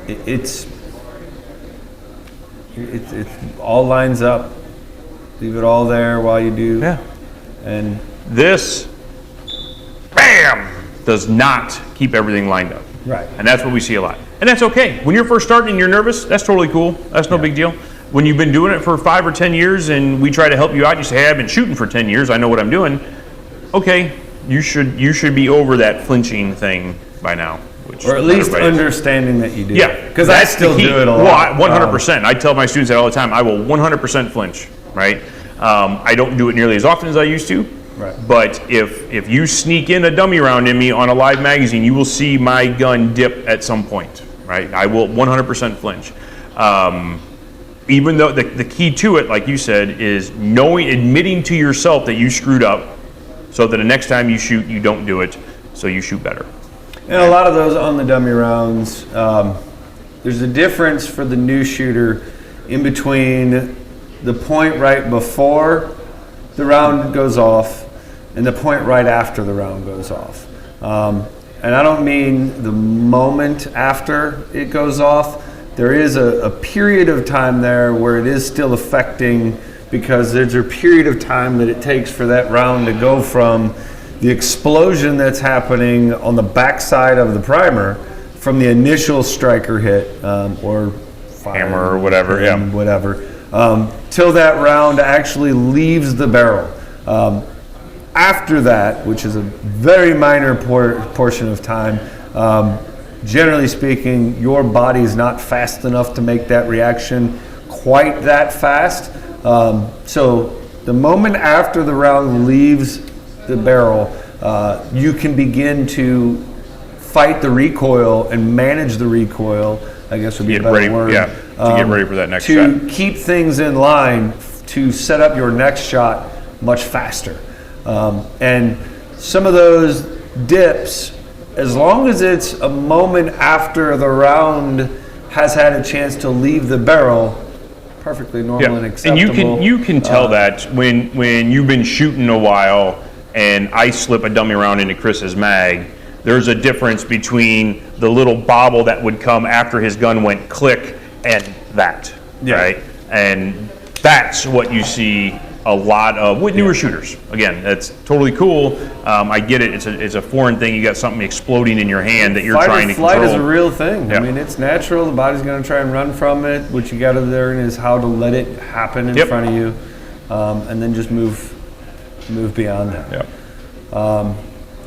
It all lines up. Leave it all there while you do. Yeah. And This, bam, does not keep everything lined up. right. And that's what we see a lot. And that's okay. When you're first starting and you're nervous, that's totally cool. That's no big deal. When you've been doing it for 5 or 10 years and we try to help you out, you say, hey, I've been shooting for 10 years. I know what I'm doing. Okay, you should be over that flinching thing by now. Or at least understanding that you do. Yeah. Because I still do it a lot. Well, 100%. I tell my students that all the time. I will 100% flinch, right? I don't do it nearly as often as I used to. Right. But if you sneak in a dummy round in me on a live magazine, you will see my gun dip at some point, right? I will 100% flinch. even though the key to it, like you said, is admitting to yourself that you screwed up, so that the next time you shoot, you don't do it, so you shoot better. And a lot of those on the dummy rounds, there's a difference for the new shooter in between the point right before the round goes off and the point right after the round goes off. And I don't mean the moment after it goes off. There is a period of time there where it is still affecting, because there's a period of time that it takes for that round to go from the explosion that's happening on the backside of the primer from the initial striker hit or fire, Hammer or whatever, till that round actually leaves the barrel. After that, which is a very minor portion of time, generally speaking, your body is not fast enough to make that reaction quite that fast. So the moment after the round leaves the barrel, you can begin to fight the recoil and manage the recoil, I guess would be a better word. Yeah, to get ready for that next shot. To keep things in line, to set up your next shot much faster. And some of those dips, as long as it's a moment after the round has had a chance to leave the barrel, perfectly normal and acceptable. And you can tell that when you've been shooting a while and I slip a dummy round into Chris's mag, there's a difference between the little bobble that would come after his gun went click and that, right? And that's what you see a lot of with newer shooters. Again, that's totally cool. I get it. It's a foreign thing. You got something exploding in your hand that you're trying to control. Flight is a real thing. Yeah. I mean, it's natural. The body's going to try and run from it. What you got to learn is how to let it happen in front of you, and then just move beyond that. Yeah.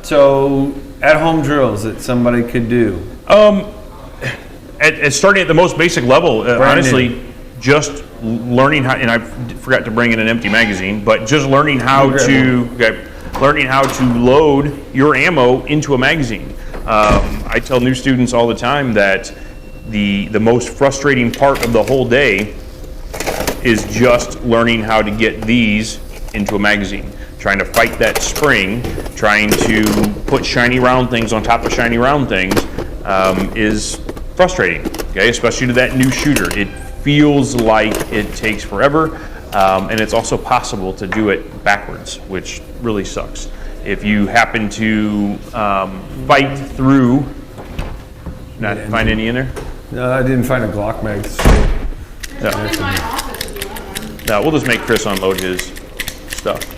So, at-home drills that somebody could do. At starting at the most basic level, honestly, just learning how, and I forgot to bring in an empty magazine, but just learning how to load your ammo into a magazine. I tell new students all the time that the most frustrating part of the whole day is just learning how to get these into a magazine. Trying to fight that spring, trying to put shiny round things on top of shiny round things is frustrating, okay? Especially to that new shooter. It feels like it takes forever, and it's also possible to do it backwards, which really sucks. If you happen to fight through, not find any in there? No, I didn't find a Glock mag. There's one in my office if you want one. No, we'll just make Chris unload his stuff.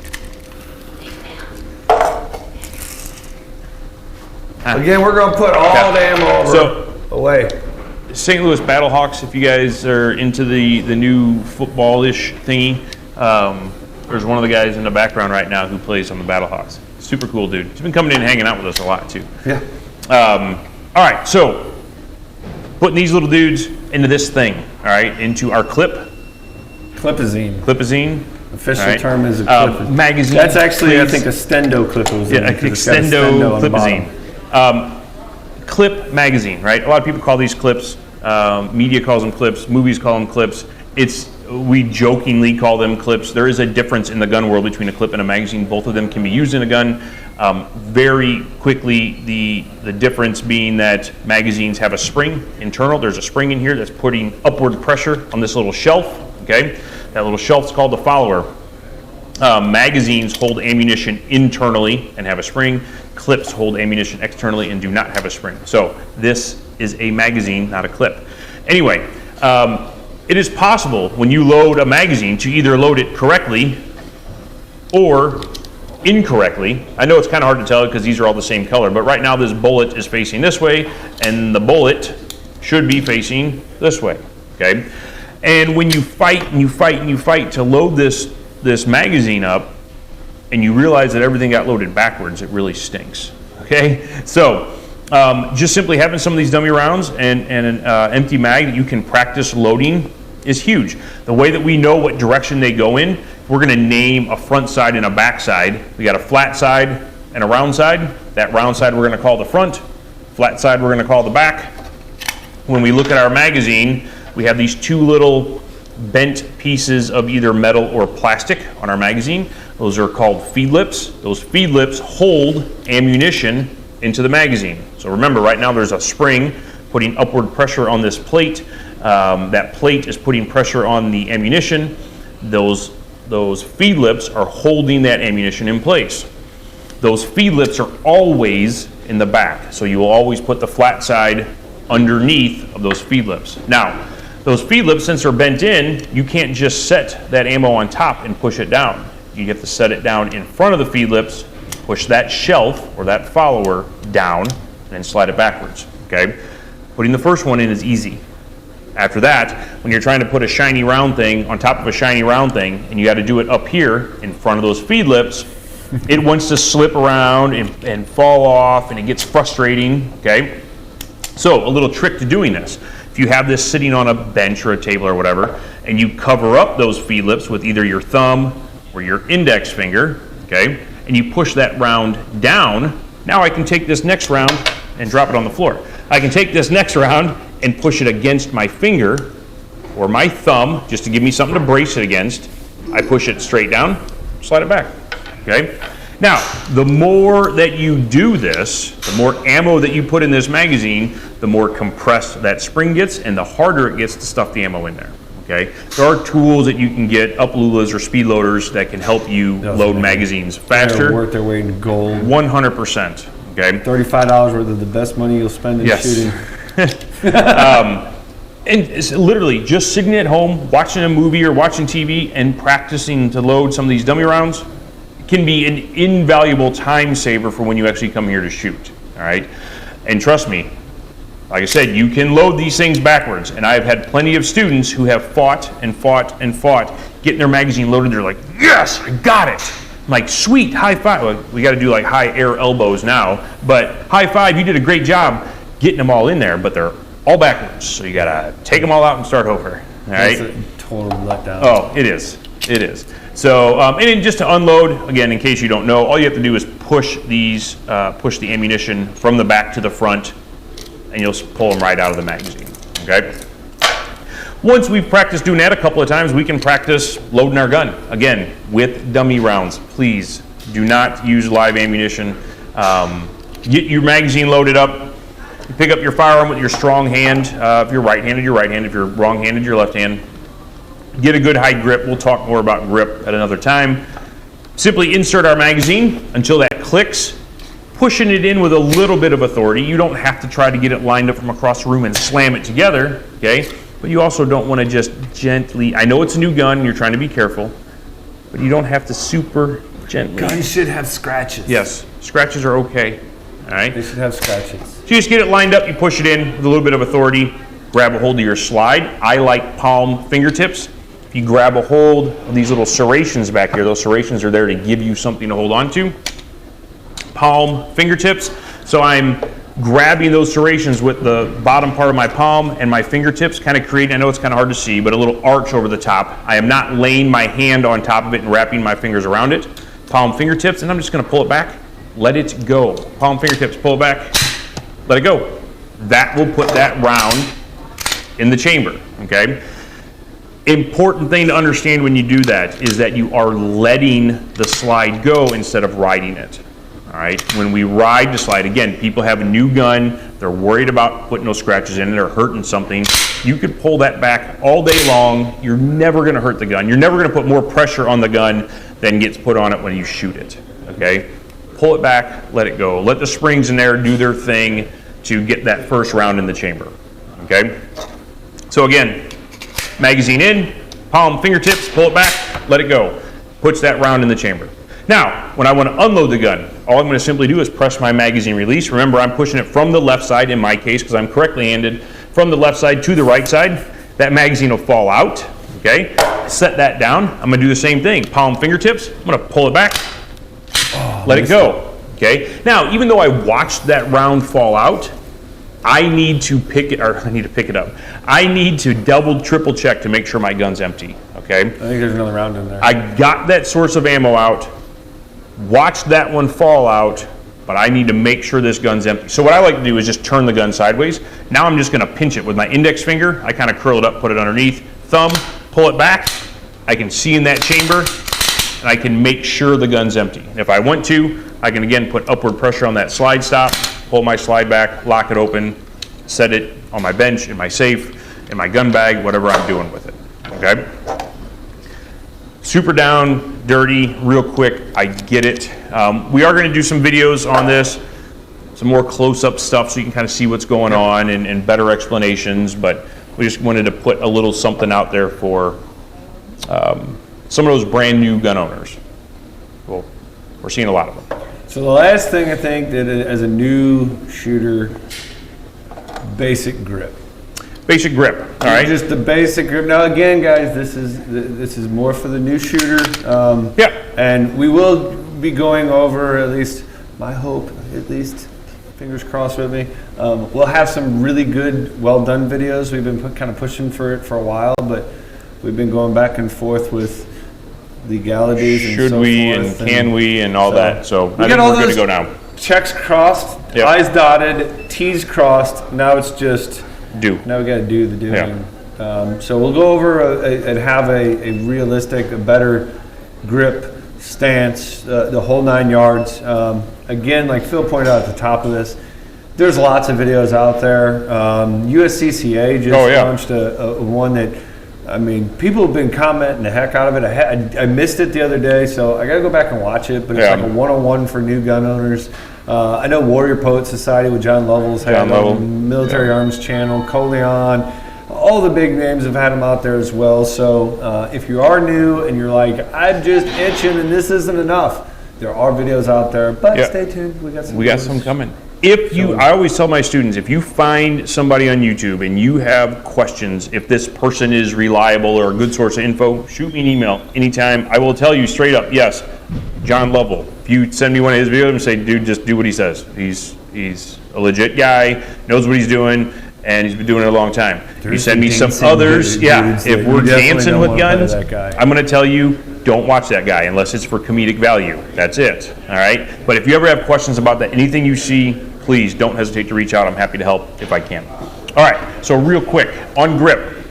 Again, we're going to put all the ammo away. St. Louis Battlehawks, if you guys are into the new football-ish thingy, there's one of the guys in the background right now who plays on the Battlehawks. Super cool dude. He's been coming in and hanging out with us a lot too. Yeah. All right, so putting these little dudes into this thing, all right, into our Clipazine. Official term is a clip. Magazine. That's actually, I think, a Stendo Clipazine. Yeah, Extendo Clipazine. Clip magazine, right? A lot of people call these clips. Media calls them clips. Movies call them clips. We jokingly call them clips. There is a difference in the gun world between a clip and a magazine. Both of them can be used in a gun. Very quickly, the difference being that magazines have a spring internal. There's a spring in here that's putting upward pressure on this little shelf. Okay, that little shelf is called the follower. Magazines hold ammunition internally and have a spring. Clips hold ammunition externally and do not have a spring. So this is a magazine, not a clip. Anyway, it is possible when you load a magazine to either load it correctly or incorrectly. I know it's kind of hard to tell because these are all the same color, but right now this bullet is facing this way and the bullet should be facing this way, okay? And when you fight and you fight and you fight to load this magazine up, and you realize that everything got loaded backwards, it really stinks, okay? So just simply having some of these dummy rounds and an empty mag that you can practice loading is huge. The way that we know what direction they go in, we're gonna name a front side and a back side. We got a flat side and a round side. That round side we're gonna call the front, flat side we're gonna call the back. When we look at our magazine, we have these two little bent pieces of either metal or plastic on our magazine. Those are called feed lips. Those feed lips hold ammunition into the magazine. So remember, right now there's a spring putting upward pressure on this plate. That plate is putting pressure on the ammunition. Those feed lips are holding that ammunition in place. Those feed lips are always in the back, so you will always put the flat side underneath of those feed lips. Now, those feed lips, since they're bent in, you can't just set that ammo on top and push it down. You have to set it down in front of the feed lips, push that shelf or that follower down, and then slide it backwards, okay? Putting the first one in is easy. After that, when you're trying to put a shiny round thing on top of a shiny round thing, and you got to do it up here in front of those feed lips, it wants to slip around and fall off, and it gets frustrating, okay? So a little trick to doing this. If you have this sitting on a bench or a table or whatever, and you cover up those feed lips with either your thumb or your index finger, okay, and you push that round down, now I can take this next round and drop it on the floor. I can take this next round and push it against my finger or my thumb, just to give me something to brace it against. I push it straight down, slide it back, okay? Now, the more that you do this, the more ammo that you put in this magazine, the more compressed that spring gets and the harder it gets to stuff the ammo in there, okay? There are tools that you can get, up-lulas or speed loaders, that can help you load magazines faster. They're worth their weight in gold. 100%, okay? $35 worth of the best money you'll spend in shooting. And it's literally just sitting at home, watching a movie or watching TV and practicing to load some of these dummy rounds can be an invaluable time saver for when you actually come here to shoot, all right? And trust me, like I said, you can load these things backwards, and I've had plenty of students who have fought and fought and fought, getting their magazine loaded. They're like, yes, I got it. I'm like, sweet, high five. Well, we got to do like high air elbows now, but high five, you did a great job getting them all in there, but they're all backwards. So you got to take them all out and start over, all right? That's a total letdown. Oh, it is. It is. So, and then just to unload, again, in case you don't know, all you have to do is push these, push the ammunition from the back to the front, and you'll pull them right out of the magazine, okay? Once we've practiced doing that a couple of times, we can practice loading our gun, again, with dummy rounds. Please do not use live ammunition. Get your magazine loaded up. You pick up your firearm with your strong hand. If you're right-handed, you're right-handed. If you're wrong-handed, your left hand. Get a good high grip. We'll talk more about grip at another time. Simply insert our magazine until that clicks, pushing it in with a little bit of authority. You don't have to try to get it lined up from across the room and slam it together, okay? But you also don't want to just gently, I know it's a new gun, you're trying to be careful, but you don't have to super gently. Guns should have scratches. Yes, scratches are okay, all right? They should have scratches. So you just get it lined up, you push it in with a little bit of authority, grab a hold of your slide. I like palm fingertips. If you grab a hold of these little serrations back here, those serrations are there to give you something to hold on to. Palm fingertips. So I'm grabbing those serrations with the bottom part of my palm and my fingertips, kind of creating, I know it's kind of hard to see, but a little arch over the top. I am not laying my hand on top of it and wrapping my fingers around it. Palm fingertips, and I'm just going to pull it back, let it go. Palm fingertips, pull it back, let it go. That will put that round in the chamber, okay? Important thing to understand when you do that is that you are letting the slide go instead of riding it. All right, when we ride the slide, again, people have a new gun, they're worried about putting those scratches in it or hurting something. You could pull that back all day long. You're never going to hurt the gun. You're never going to put more pressure on the gun than gets put on it when you shoot it, okay? Pull it back, let it go. Let the springs in there do their thing to get that first round in the chamber, okay? So again, magazine in, palm fingertips, pull it back, let it go. Puts that round in the chamber. Now, when I want to unload the gun, all I'm going to simply do is press my magazine release. Remember, I'm pushing it from the left side, in my case, because I'm correctly handed, from the left side to the right side. That magazine will fall out, okay? Set that down. I'm going to do the same thing. Palm fingertips, I'm going to pull it back, let it go, okay? Now, even though I watched that round fall out, I need to pick it, or I need to pick it up. I need to double, triple check to make sure my gun's empty, okay? I think there's another round in there. I got that source of ammo out, watched that one fall out, but I need to make sure this gun's empty. So what I like to do is just turn the gun sideways. Now I'm just going to pinch it with my index finger. I kind of curl it up, put it underneath. Thumb, pull it back, I can see in that chamber, and I can make sure the gun's empty. If I want to, I can again put upward pressure on that slide stop, pull my slide back, lock it open, set it on my bench, in my safe, in my gun bag, whatever I'm doing with it, okay? Super down, dirty, real quick, I get it. We are gonna do some videos on this, some more close-up stuff so you can kind of see what's going on and better explanations, but we just wanted to put a little something out there for some of those brand new gun owners. Well, we're seeing a lot of them. So the last thing I think that as a new shooter, basic grip. Basic grip, all right? Just the basic grip. Now again, guys, this is more for the new shooter. Yeah. And we will be going over, at least my hope, at least, fingers crossed with me. We'll have some really good, well done videos. We've been kind of pushing for it for a while, but we've been going back and forth with legalities and Should so we forth. and can we and all that, so I think all we're good to those go now. Checks crossed, Yep. I's dotted, T's crossed. Now it's just, Do. now we got to do the doing. Yeah. So we'll go over and have a realistic, a better grip, stance, the whole 9 yards. Again, like Phil pointed out at the top of this, there's lots of videos out there. USCCA just launched a one that, I mean, people have been commenting the heck out of it. I missed it the other day, so I got to go back and watch it. But it's like a 101 for new gun owners. I know Warrior Poet Society with John Lovell's had it on Military Arms Channel, Coleon. All the big names have had them out there as well. So if you are new and you're like, I'm just itching and this isn't enough, there are videos out there. But stay tuned. We got some coming. If you, I always tell my students, if you find somebody on YouTube and you have questions, if this person is reliable or a good source of info, shoot me an email anytime. I will tell you straight up, yes, John Lovell. If you send me one of his videos and say, dude, just do what he says. He's a legit guy, knows what he's doing, and he's been doing it a long time. You send me some others, if we're dancing with guns, I'm going to tell you, don't watch that guy unless it's for comedic value. That's it, all right? But if you ever have questions about that, anything you see, please don't hesitate to reach out. I'm happy to help if I can. All right, so real quick, on grip.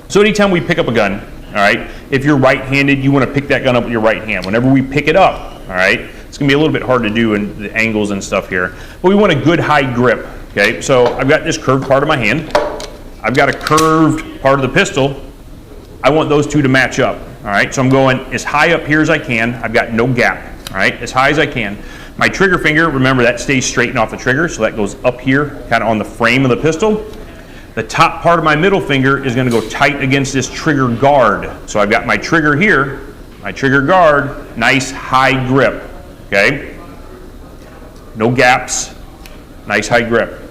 So anytime we pick up a gun, all right, if you're right-handed, you want to pick that gun up with your right hand. Whenever we pick it up, all right, it's going to be a little bit hard to do in the angles and stuff here, but we want a good high grip, okay? So I've got this curved part of my hand. I've got a curved part of the pistol. I want those two to match up, all right? So I'm going as high up here as I can. I've got no gap, all right, as high as I can. My trigger finger, remember that stays straight and off the trigger, so that goes up here, kind of on the frame of the pistol. The top part of my middle finger is gonna go tight against this trigger guard. So I've got my trigger here, my trigger guard, nice high grip, okay? No gaps, nice high grip.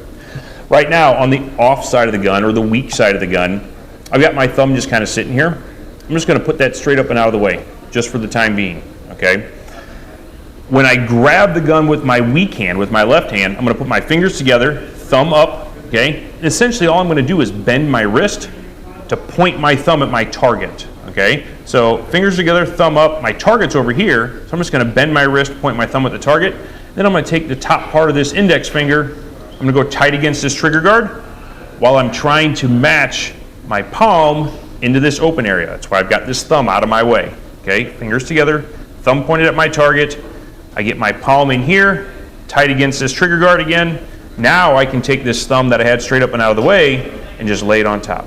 Right now, on the off side of the gun, or the weak side of the gun, I've got my thumb just kind of sitting here. I'm just gonna put that straight up and out of the way, just for the time being, okay? When I grab the gun with my weak hand, with my left hand, I'm gonna put my fingers together, thumb up, okay? And essentially all I'm gonna do is bend my wrist to point my thumb at my target, okay? So fingers together, thumb up, my target's over here, so I'm just gonna bend my wrist, point my thumb at the target, then I'm gonna take the top part of this index finger, I'm gonna go tight against this trigger guard while I'm trying to match my palm into this open area. That's why I've got this thumb out of my way, okay? Fingers together, thumb pointed at my target, I get my palm in here, tight against this trigger guard again. Now I can take this thumb that I had straight up and out of the way and just lay it on top.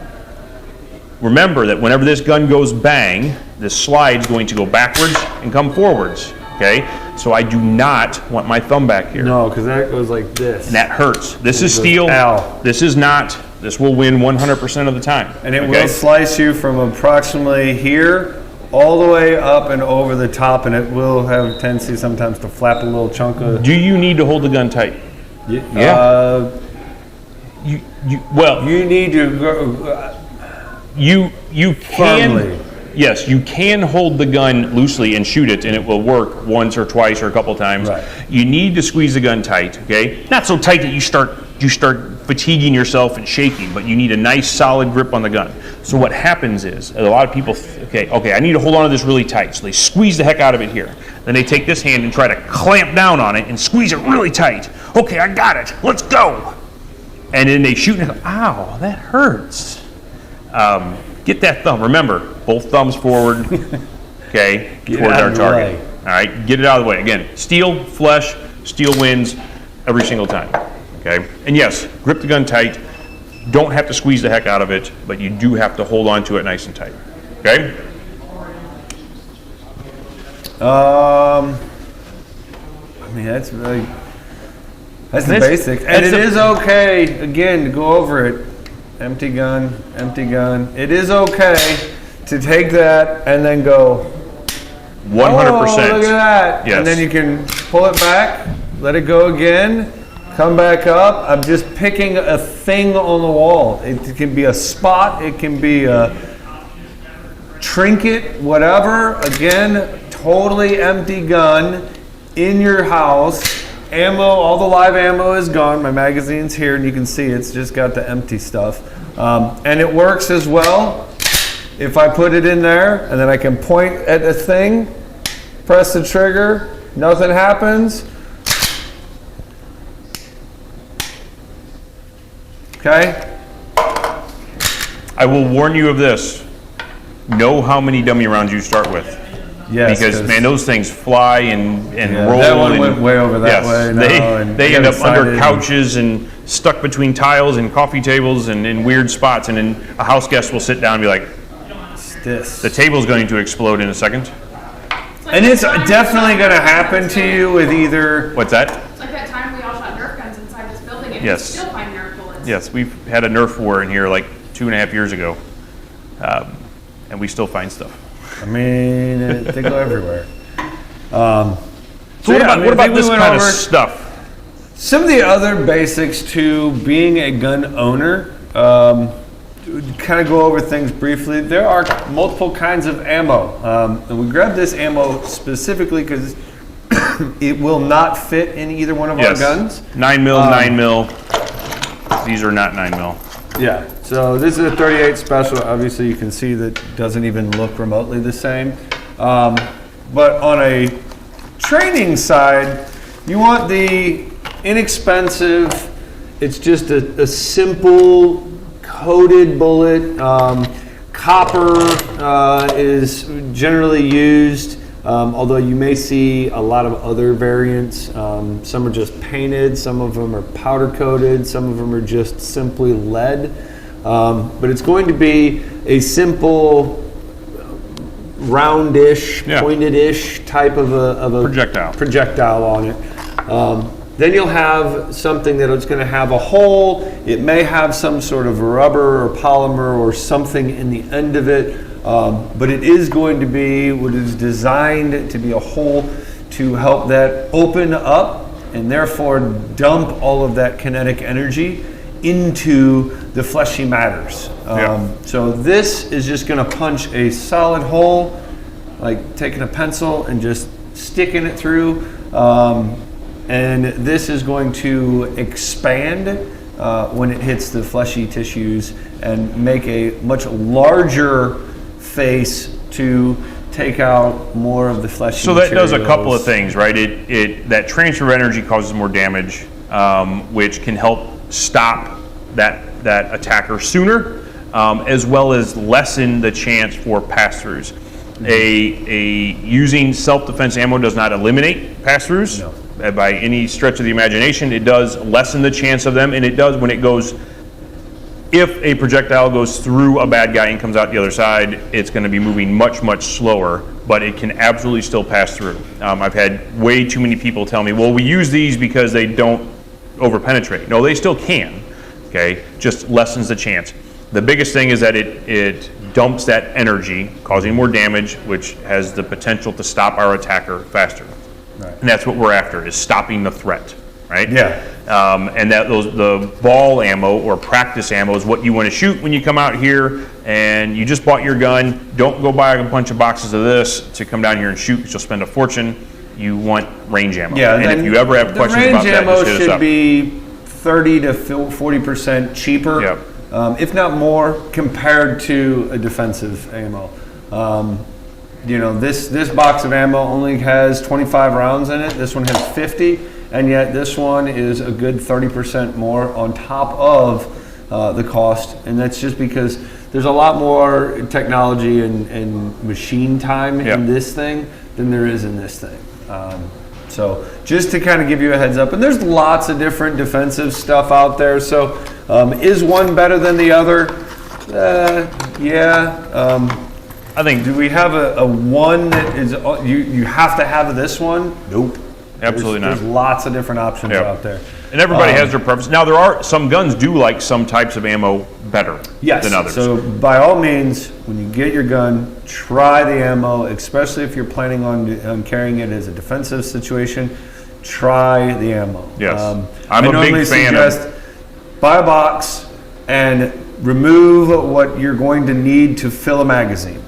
Remember that whenever this gun goes bang, this slide's going to go backwards and come forwards, okay? So I do not want my thumb back here. No, because that goes like this. And that hurts. This is steel. Ow. This is not. This will win 100% of the time. And it will slice you from approximately here all the way up and over the top, and it will have a tendency sometimes to flap a little chunk of... Do you need to hold the gun tight? Yeah. You need to go... You can... Firmly. Yes, you can hold the gun loosely and shoot it, and it will work once or twice or a couple times. Right. You need to squeeze the gun tight, okay? Not so tight that you start fatiguing yourself and shaking, but you need a nice solid grip on the gun. So what happens is, a lot of people, okay, I need to hold on to this really tight. So they squeeze the heck out of it here. Then they take this hand and try to clamp down on it and squeeze it really tight. Okay, I got it, let's go. And then they shoot and go, ow, that hurts. Get that thumb. Remember, both thumbs forward, okay, Get towards out our of the target. way. All right, get it out of the way. Again, steel, flesh, steel wins every single time, okay? And yes, grip the gun tight. Don't have to squeeze the heck out of it, but you do have to hold on to it nice and tight, okay? I mean, that's really, that's the That's- basics. that's And it the- is okay, again, to go over it. Empty gun, empty gun. It is okay to take that and then go, 100%. oh, look at that. Yes. And then you can pull it back, let it go again, come back up. I'm just picking a thing on the wall. It can be a spot, it can be a trinket, whatever. Again, totally empty gun in your house. Ammo, all the live ammo is gone. My magazine's here and you can see it's just got the empty stuff. And it works as well if I put it in there and then I can point at a thing, press the trigger, nothing happens. Okay? I will warn you of this. Know how many dummy rounds you start with. Yes. Because, man, those things fly and roll. that one and, went way over that yes, way now, and they I end got up under excited. couches and stuck between tiles and coffee tables and in weird spots. And then a house guest will sit down and be like, This. the table's going to explode in a second. And it's definitely going to happen to you with either. What's that? It's like that time we all shot Nerf guns inside this building and Yes. we still find Nerf bullets. Yes, we've had a Nerf war in here like 2.5 years ago. And we still find stuff. I mean, they go everywhere. So yeah, what I about, mean, what I about think we this went kind of over- stuff? Some of the other basics to being a gun owner, kind of go over things briefly. There are multiple kinds of ammo. And we grabbed this ammo specifically because it will not fit in either one of our guns. 9 mil, 9 mil. These are not 9 mil. Yeah, so this is a 38 special. Obviously, you can see that doesn't even look remotely the same. But on a training side, you want the inexpensive, it's just a simple coated bullet. Copper is generally used, although you may see a lot of other variants. Some are just painted, some of them are powder coated, some of them are just simply lead. But it's going to be a simple, roundish, Yeah. pointed-ish type of a projectile on it. Then you'll have something that is going to have a hole. It may have some sort of rubber or polymer or something in the end of it, but it is going to be what is designed to be a hole to help that open up and therefore dump all of that kinetic energy into the fleshy matters. So this is just going to punch a solid hole, like taking a pencil and just sticking it through. And this is going to expand when it hits the fleshy tissues and make a much larger face to take out more of the fleshy So that does a couple of materials. things, right? That transfer of energy causes more damage, which can help stop that attacker sooner, as well as lessen the chance for pass-throughs. Using self-defense ammo does not eliminate pass-throughs. No. By any stretch of the imagination. It does lessen the chance of them, and it does when it goes. If a projectile goes through a bad guy and comes out the other side, it's going to be moving much, much slower, but it can absolutely still pass through. I've had way too many people tell me, well, we use these because they don't over-penetrate. No, they still can, okay? Just lessens the chance. The biggest thing is that it dumps that energy, causing more damage, which has the potential to stop our attacker faster. Right. And that's what we're after, is stopping the threat, right? Yeah. And the ball ammo or practice ammo is what you want to shoot when you come out here and you just bought your gun. Don't go buy a bunch of boxes of this to come down here and shoot, because you'll spend a fortune. You want range ammo. Yeah, and if you ever have questions about that, just hit us the up. range ammo should be 30 to 40% cheaper, Yep. if not more, compared to a defensive ammo. This box of ammo only has 25 rounds in it. This one has 50, and yet this one is a good 30% more on top of the cost. And that's just because there's a lot more technology and machine time Yeah. in this thing than there is in this thing. So just to kind of give you a heads up, and there's lots of different defensive stuff out there. So is one better than the other? Yeah. I think Do we have a one that is you have to have this one? Nope. absolutely There's not. lots of different options Yeah. out there. And everybody has their preference. Now, there are some guns do like some types of ammo better than others. So by all means, when you get your gun, try the ammo, especially if you're planning on carrying it as a defensive situation. Try the ammo. Yes. I I'm a normally big fan suggest buy a box and remove what you're going to need to fill a magazine.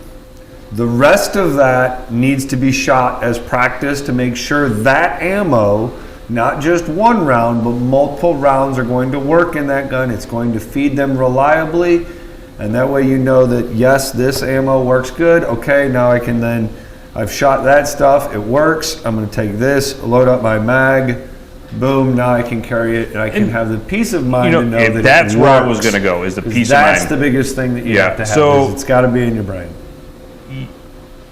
The rest of that needs to be shot as practice to make sure that ammo, not just one round, but multiple rounds are going to work in that gun. It's going to feed them reliably, and that way you know that, yes, this ammo works good. Okay, now I've shot that stuff, it works. I'm going to take this, load up my mag, boom, now I can carry it, and I can have the peace of mind to know if that that's it where I works. was going to go, is the 'Cause peace of That's mind. the biggest thing that you Yeah, have to have. so- It's got to be in your brain.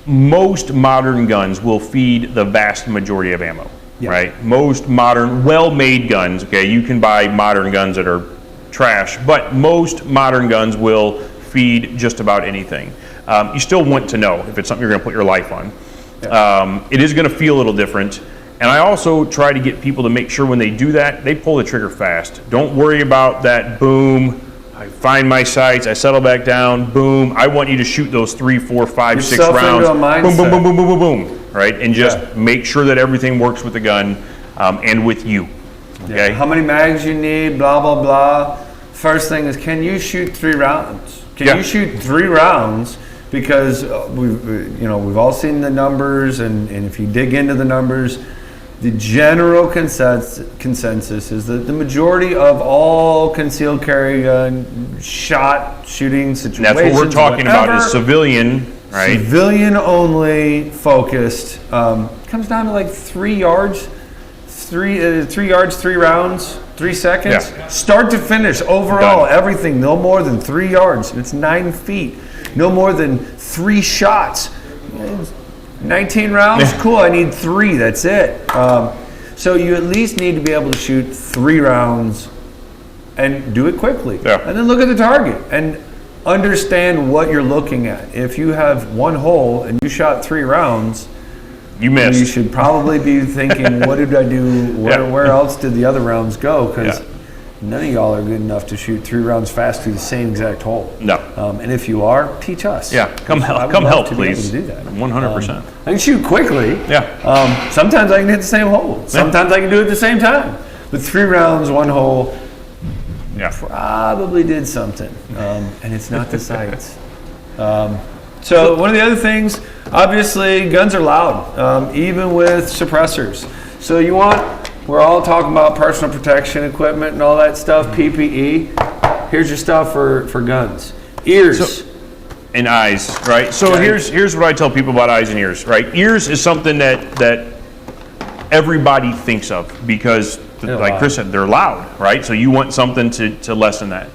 Most modern guns will feed the vast majority of ammo, Yeah. right? Most modern, well-made guns, okay, you can buy modern guns that are trash, but most modern guns will feed just about anything. You still want to know if it's something you're going to put your life on. It is going to feel a little different. And I also try to get people to make sure when they do that, they pull the trigger fast. Don't worry about that boom. I find my sights, I settle back down, boom. I want you to shoot those 3, 4, 5, 6 Yourself rounds. into a mindset. Boom, boom, boom, boom, boom, boom, boom. Right? And just Yeah. make sure that everything works with the gun and with you. Okay? How many mags you need, blah, blah, blah. First thing is, can you shoot 3 rounds? Can Yeah. you shoot 3 rounds? Because we've all seen the numbers, and if you dig into the numbers, the general consensus is that the majority of all concealed carry gun shooting situations, And that's what we're talking about whatever, is civilian, right? civilian only focused, comes down to like 3 yards, 3 rounds, 3 seconds, Yeah. start to finish overall, Done. everything no more than 3 yards. It's 9 feet, no more than 3 shots. 19 rounds, cool. I need 3. That's it. So you at least need to be able to shoot 3 rounds and do it quickly. Yeah. And then look at the target and understand what you're looking at. If you have 1 hole and you shot 3 rounds, You you missed. should probably be thinking, what did I do? Where else did the other rounds go? Because Yeah. none of y'all are good enough to shoot 3 rounds fast through the same exact hole. No. And if you are, teach us. Yeah, come I help, would come love help, to be able please. to do that. 100%. I can shoot quickly. Yeah. Sometimes I can hit the same hole. Sometimes I can do it at the same time. But 3 rounds, 1 hole, Yeah. probably did something. And it's not the sights. So one of the other things, obviously, guns are loud, even with suppressors. So we're all talking about personal protection equipment and all that stuff, PPE. Here's your stuff for guns. Ears. And eyes, right? So Okay. here's what I tell people about eyes and ears, right? Ears is something that everybody thinks of because, They're like loud. Chris said, they're loud, right? So you want something to lessen that.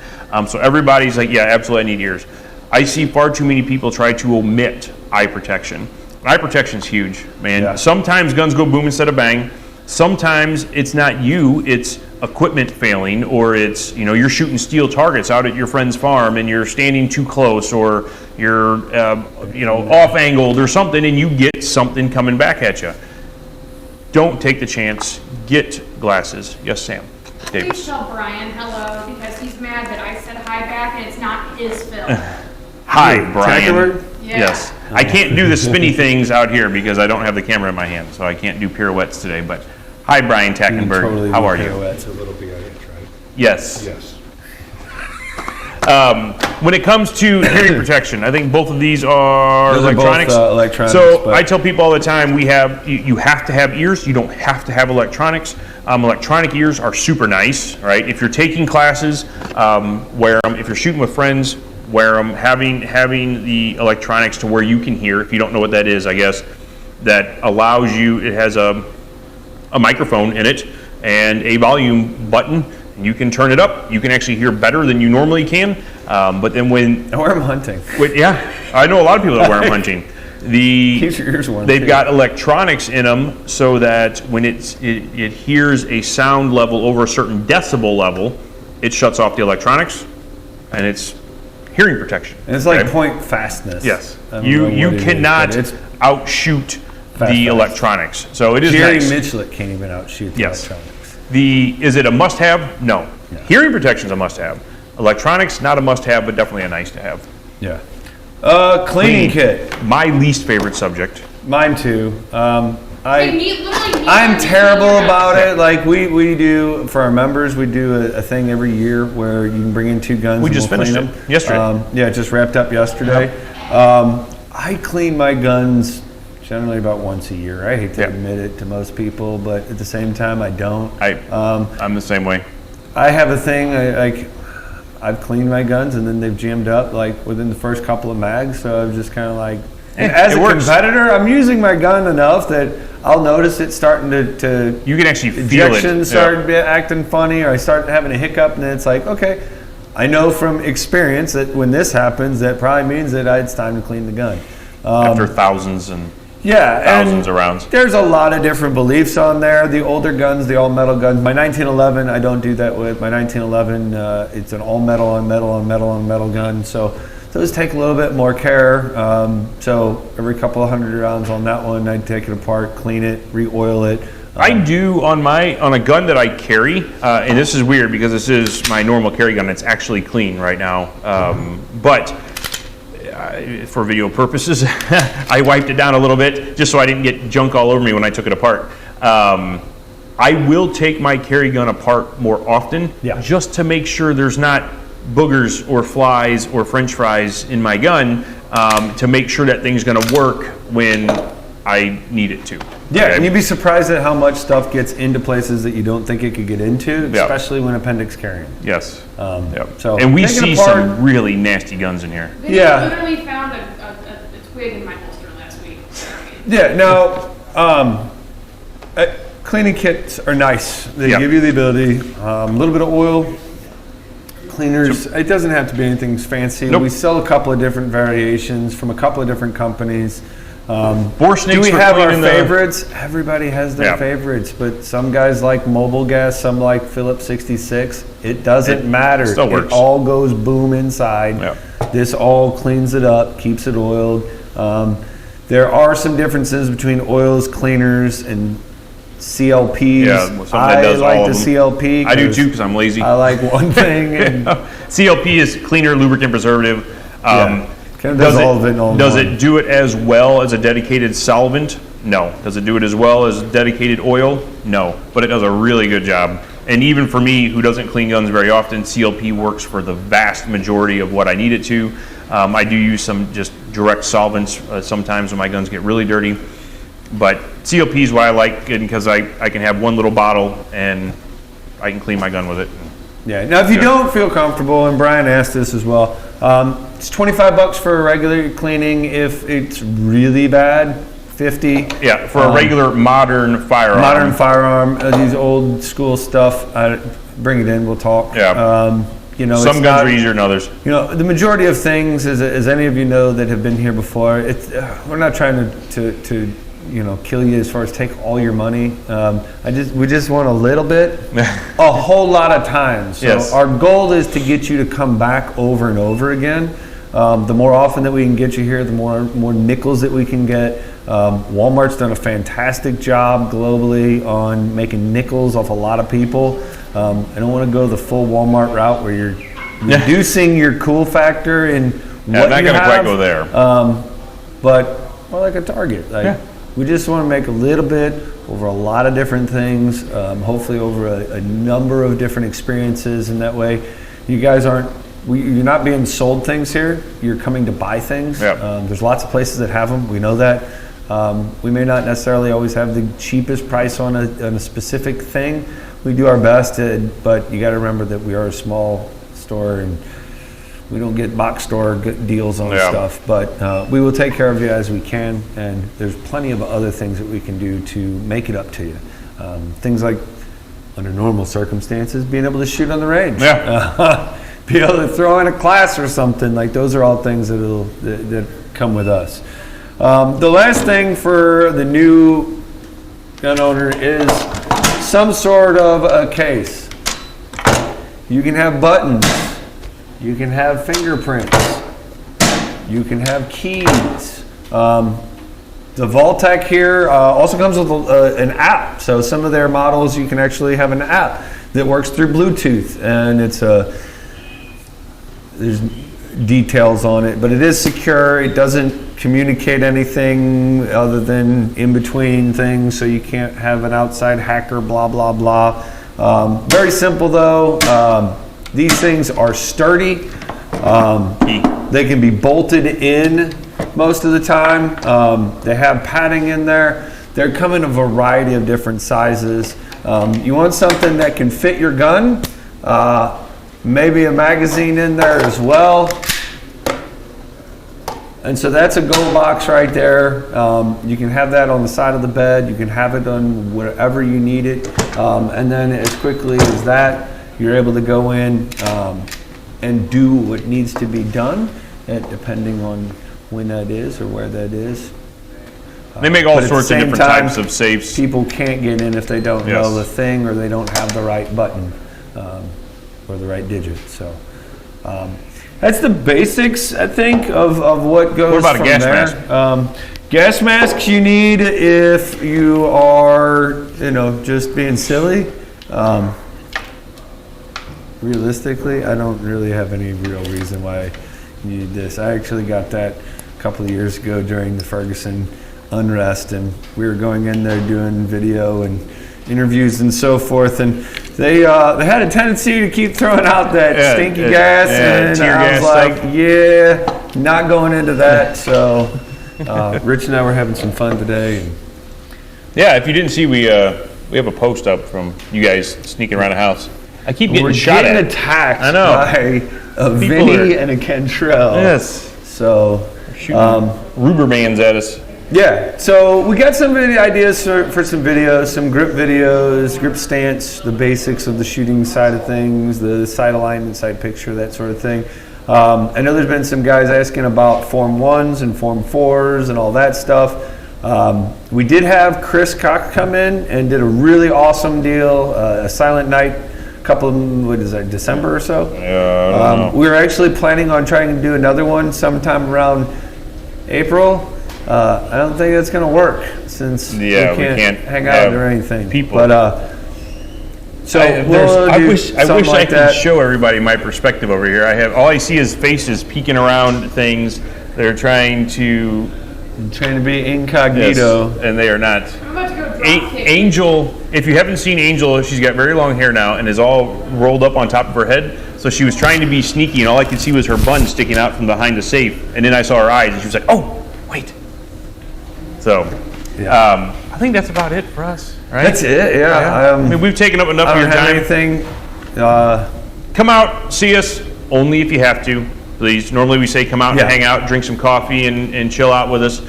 So everybody's like, yeah, absolutely, I need ears. I see far too many people try to omit eye protection. Eye protection's huge, man. Yeah. Sometimes guns go boom instead of bang. Sometimes it's not you, it's equipment failing, or it's, you're shooting steel targets out at your friend's farm and you're standing too close, or you're, off angled or something, and you get something coming back at you. Don't take the chance. Get glasses. Yes, Sam. Please Davis. tell Brian hello because he's mad that I said hi back and it's not his film. Hi, Brian. Tachyword? Yeah. Yes. I can't do the spinny things out here because I don't have the camera in my hand, so I can't do pirouettes today. But hi, Brian Tackenberg. Totally How are you? pirouettes. A little bit, right? Yes. Yes. When it comes to hearing protection, I think both of these are Those are both, electronics. electronics, So but- I tell people all the time, you have to have ears. You don't have to have electronics. Electronic ears are super nice, right? If you're taking classes, wear them. If you're shooting with friends, wear them. Having the electronics to where you can hear. If you don't know what that is, I guess that allows you. It has a microphone in it and a volume button. You can turn it up. You can actually hear better than you normally can. But then when I wear them hunting. yeah, I know a lot of people that wear them hunting. Keeps your ears warm. They've too. got electronics in them so that when it hears a sound level over a certain decibel level, it shuts off the electronics, and it's hearing protection. And it's like okay? point fastness. Yes, I don't know you what it is, cannot but it's outshoot fast. electronics. So it is Jerry nice. Michelet can't even outshoot the Yes. electronics. Is it a must-have? No. Yeah. Hearing protection is a must-have. Electronics, not a must-have, but definitely a nice-to-have. Yeah. Cleaning kit. My least favorite subject. Mine too. They literally need I'm to terrible clean your about guns. it. Like we do for our members, we do a thing every year where you can bring in 2 guns. We and just we'll finished clean it them. yesterday. Yeah, it just wrapped up yesterday. I clean my guns generally about once a year. I hate to Yeah. admit it to most people, but at the same time, I don't. I'm the same way. I have a thing. I've cleaned my guns and then they've jammed up like within the first couple of mags. So I'm just kind of like, and as it a works. competitor, I'm using my gun enough that I'll notice it starting to You can actually feel it. injections start acting funny, or I start having a hiccup, and then it's like, okay, I know from experience that when this happens, that probably means that it's time to clean the gun. After thousands and Yeah, thousands and of rounds. there's a lot of different beliefs on there. The older guns, the all metal guns. My 1911, I don't do that with. My 1911, it's an all metal on metal on metal on metal gun. So those take a little bit more care. So every couple of hundred rounds on that one, I'd take it apart, clean it, re-oil it. I do on a gun that I carry, and this is weird because this is my normal carry gun. It's actually clean right now, but for video purposes, I wiped it down a little bit just so I didn't get junk all over me when I took it apart. I will take my carry gun apart more often, Yeah. just to make sure there's not boogers or flies or French fries in my gun, to make sure that thing's going to work when I need it to. Yeah, Okay? and you'd be surprised at how much stuff gets into places that you don't think it could get into, Yeah. especially when appendix carrying. Yes. Yep. so and we take it see apart. some really nasty guns in here. They Yeah. literally found a twig in my holster last week. Yeah, now, cleaning kits are nice. They Yeah. give you the ability, a little bit of oil, cleaners. It doesn't have to be anything fancy. Nope. We sell a couple of different variations from a couple of different companies. Bore Do snakes we for have our cleaning the- favorites? Everybody has their Yeah. favorites, but some guys like Mobile Gas, some like Phillips 66. It doesn't matter. still works. It all goes boom inside. Yeah. This all cleans it up, keeps it oiled. There are some differences between oils, cleaners, and CLPs. Yeah, something that I does like all the of them. CLP. I do 'cause too because I'm lazy. I like one thing. And CLP is cleaner, lubricant, preservative. Kind of does all of it in all does one. it do it as well as a dedicated solvent? No. Does it do it as well as dedicated oil? No. But it does a really good job. And even for me, who doesn't clean guns very often, CLP works for the vast majority of what I need it to. I do use some just direct solvents sometimes when my guns get really dirty. But CLP is why I like it, because I can have one little bottle and I can clean my gun with it. Yeah. Now, if you don't feel comfortable, and Brian asked this as well, it's $25 for a regular cleaning. If it's really bad, 50. Yeah, for a regular modern firearm. Modern firearm, these old school stuff. Bring it in. We'll talk. Yeah. Some Some guns are easier than others. The majority of things, as any of you know that have been here before, we're not trying to kill you as far as take all your money. We just want a little bit, a whole lot of times. So Yes. our goal is to get you to come back over and over again. The more often that we can get you here, the more nickels that we can get. Walmart's done a fantastic job globally on making nickels off a lot of people. I don't want to go the full Walmart route where you're reducing your cool factor in Yeah, what not you going to quite have. go there. But more like a Target. We just want to make a little bit over a lot of different things, hopefully over a number of different experiences, and that way you guys you're not being sold things here, you're coming to buy things. Yeah. There's lots of places that have them, we know that. We may not necessarily always have the cheapest price on a specific thing. We do our best, but you got to remember that we are a small store and we don't get box store deals on stuff, but we will take care of you as we can, and there's plenty of other things that we can do to make it up to you. Things like, under normal circumstances, being able to shoot on the range. Yeah. be able to throw in a class or something. Like those are all things that come with us. The last thing for the new gun owner is some sort of a case. You can have buttons. You can have fingerprints. You can have keys. The Vaultec here also comes with an app. So some of their models, you can actually have an app that works through Bluetooth, and there's details on it, but it is secure. It doesn't communicate anything other than in between things, so you can't have an outside hacker, blah, blah, blah. Very simple though. These things are sturdy. They can be bolted in most of the time. They have padding in there. They come in a variety of different sizes. You want something that can fit your gun, maybe a magazine in there as well. And so that's a go box right there. You can have that on the side of the bed. You can have it on wherever you need it. And then as quickly as that, you're able to go in and do what needs to be done, depending on when that is or where that is. They make all But at the sorts of same different time, types of safes. People can't get in if they don't Yes. know the thing or they don't have the right button or the right digit. So that's the basics, I think, of what goes What about a from gas there. mask? Gas masks you need if you are, just being silly. Realistically, I don't really have any real reason why you need this. I actually got that a couple of years ago during the Ferguson unrest, and we were going in there doing video and interviews and so forth, and they had a tendency to keep throwing out that stinky gas, and tear I was gas like, stuff. yeah, not going into that. So Rich and I were having some fun today. And Yeah, if you didn't see, we have a post up from you guys sneaking around the house. I keep getting we're shot getting at. attacked I know. by a People Vinny are- and a Kentrell. Yes. So Shooting Rubermans at us. yeah, so we got some video ideas for some videos, some grip videos, grip stance, the basics of the shooting side of things, the sight alignment, sight picture, that sort of thing. I know there's been some guys asking about Form 1s and Form 4s and all that stuff. We did have Chris Cock come in and did a really awesome deal, a Silent Night, December or so? I don't know. We were actually planning on trying to do another one sometime around April. I don't think that's going to work since Yeah, we we can't can't hang out have or anything. people. But so we'll I do wish something I like could that. show everybody my perspective over here. All I see is faces peeking around things. They're trying to Trying to be incognito. yes, and they are not. I'm about to go drop kick. Angel, if you haven't seen Angel, she's got very long hair now and is all rolled up on top of her head. So she was trying to be sneaky, and all I could see was her bun sticking out from behind the safe. And then I saw her eyes, and she was like, "Oh, wait." So, I think that's about it for us, right? That's it. Yeah. I mean, we've taken up enough I of don't your have time. anything. Come out, see us, only if you have to, please. Normally we say come out Yeah. and hang out, drink some coffee, and chill out with us.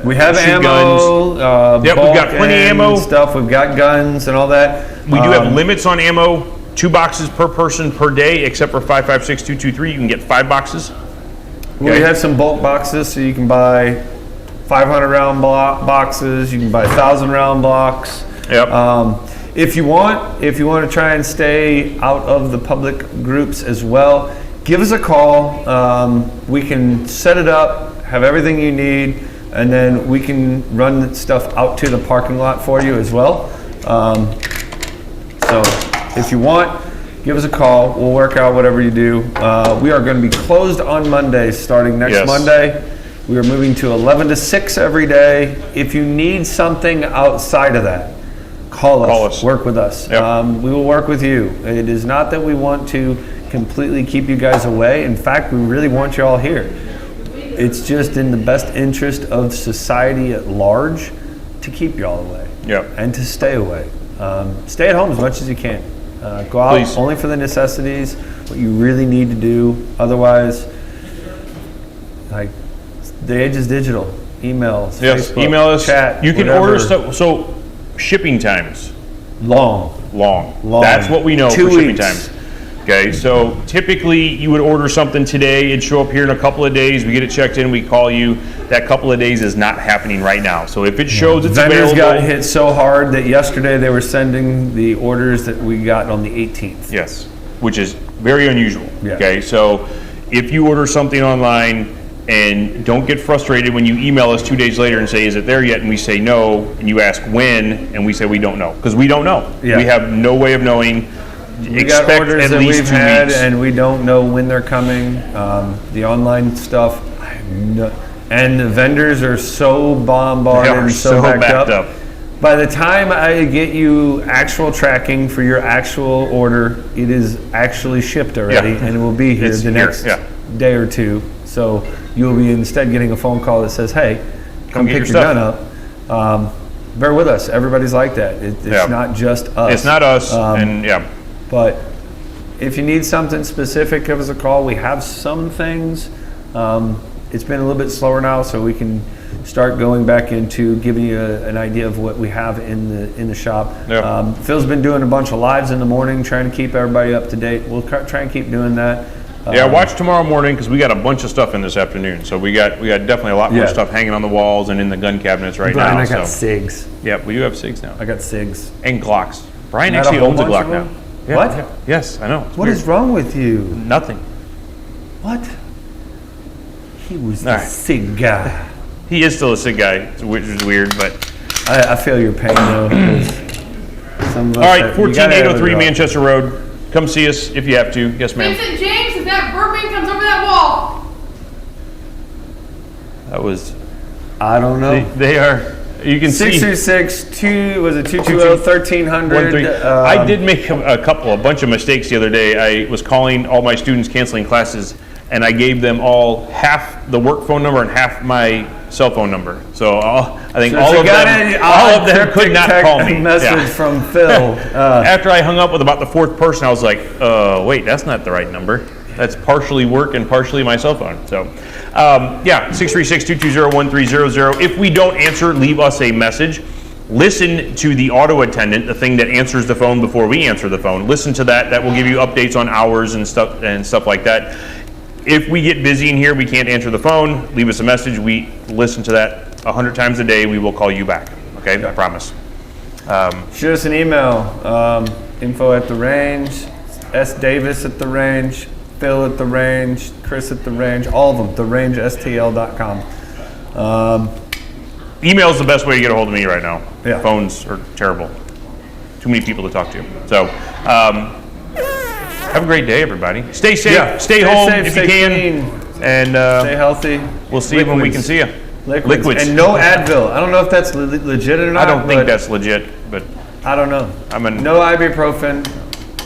We have shoot ammo. Yep, we've bulk got plenty of and ammo. stuff. We've got guns and all that. We do have limits on ammo, 2 boxes per person per day, except for 5.56, 223. You can get 5 boxes. We Okay. have some bulk boxes, so you can buy 500 round boxes. You can buy 1,000 round blocks. Yep. If you want to try and stay out of the public groups as well, give us a call. We can set it up, have everything you need, and then we can run stuff out to the parking lot for you as well. So if you want, give us a call. We'll work out whatever you do. We are going to be closed on Monday starting next Yes. Monday. We are moving to 11 to 6 every day. If you need something outside of that, call us. Work with us. Yep. We will work with you. It is not that we want to completely keep you guys away. In fact, we really want you all here. It's just in the best interest of society at large to keep you all away. Yep. And to stay away. Stay at home as much as you can. Go out Please. only for the necessities, what you really need to do. Otherwise, like, the age is digital. Emails, Yes, Facebook, email us. chat. You can whatever. order stuff. So, shipping times, long. long. That's what we know 2 for shipping weeks. times. Okay, so typically you would order something today, it'd show up here in a couple of days, we get it checked in, we call you. That couple of days is not happening right now. So if it shows it's Vendors available. got hit so hard that yesterday they were sending the orders that we got on the 18th. Yes, which is very unusual. Yeah. Okay, so if you order something online and don't get frustrated when you email us 2 days later and say, is it there yet? And we say no, and you ask when, and we say we don't know, because we don't know. Yeah. We have no way of knowing. We got Expect orders at that least we've 2 had weeks. and we don't know when they're coming. The online stuff, and the vendors are so bombarded They are and so backed backed up. up. By the time I get you actual tracking for your actual order, it is actually shipped already, Yeah. and it will be here It's the here, next yeah. day or two. So you'll be instead getting a phone call that says, "Hey, come get pick your your stuff." gun up." Bear with us. Everybody's like that. It's Yeah. not just us. It's not us, and yeah. But if you need something specific, give us a call. We have some things. It's been a little bit slower now, so we can start going back into giving you an idea of what we have in the shop. Yeah. Phil's been doing a bunch of lives in the morning, trying to keep everybody up to date. We'll try and keep doing that. Yeah, watch tomorrow morning because we got a bunch of stuff in this afternoon. So we got definitely a lot more Yeah. stuff hanging on the walls and in the gun cabinets right Brian, now. I got so SIGs. yeah, we do have SIGs now I got SIGs. and Glocks. Brian Not a actually whole owns a bunch Glock of now. them? Yeah, What? yeah. Yes, I know. It's What weird. is wrong with you? Nothing. What? He was the All right. SIG guy. He is still a SIG guy, which is weird, but I feel your pain though. 'Cause some of us all right. have- you gotta have a 14803 dog. Manchester Road. Come see us if you have to. Yes, ma'am. Vincent James, if that Burbank comes over that wall. That was. I don't know. They are. You can see. 626 was it 220-1300? I did make a bunch of mistakes the other day. I was calling all my students canceling classes, and I gave them all half the work phone number and half my cell phone number. So I think all of them could not call me. Message Yeah. from Phil. After I hung up with about the fourth person, I was like, wait, that's not the right number. That's partially work and partially my cell phone. So, yeah, 636-220-1300. If we don't answer, leave us a message. Listen to the auto attendant, the thing that answers the phone before we answer the phone. Listen to that. That will give you updates on hours and stuff like that. If we get busy in here, we can't answer the phone, leave us a message. We listen to that 100 times a day. We will call you back. Okay, I promise. Shoot us an email. info@the-range, sdavis@the-range, Phil at the range, Chris at the range, all of them, therangestl.com. Email is the best way to get a hold of me right now. Yeah. Phones are terrible. Too many people to talk to. So, have a great day, everybody. Stay safe. Yeah. Stay Stay home safe, if stay you can. clean. And Stay healthy. we'll see you when we can see you. Liquids. And no Advil. I don't know if that's legit or not. I don't think but that's legit, but I don't know. I'm an, No ibuprofen,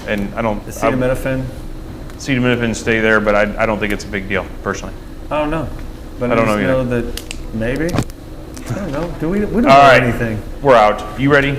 and I don't. acetaminophen. Acetaminophen stay there, but I don't think it's a big deal personally. I don't know. But I don't just know know either. that maybe. I don't know. We don't All know right. anything. We're out. You ready?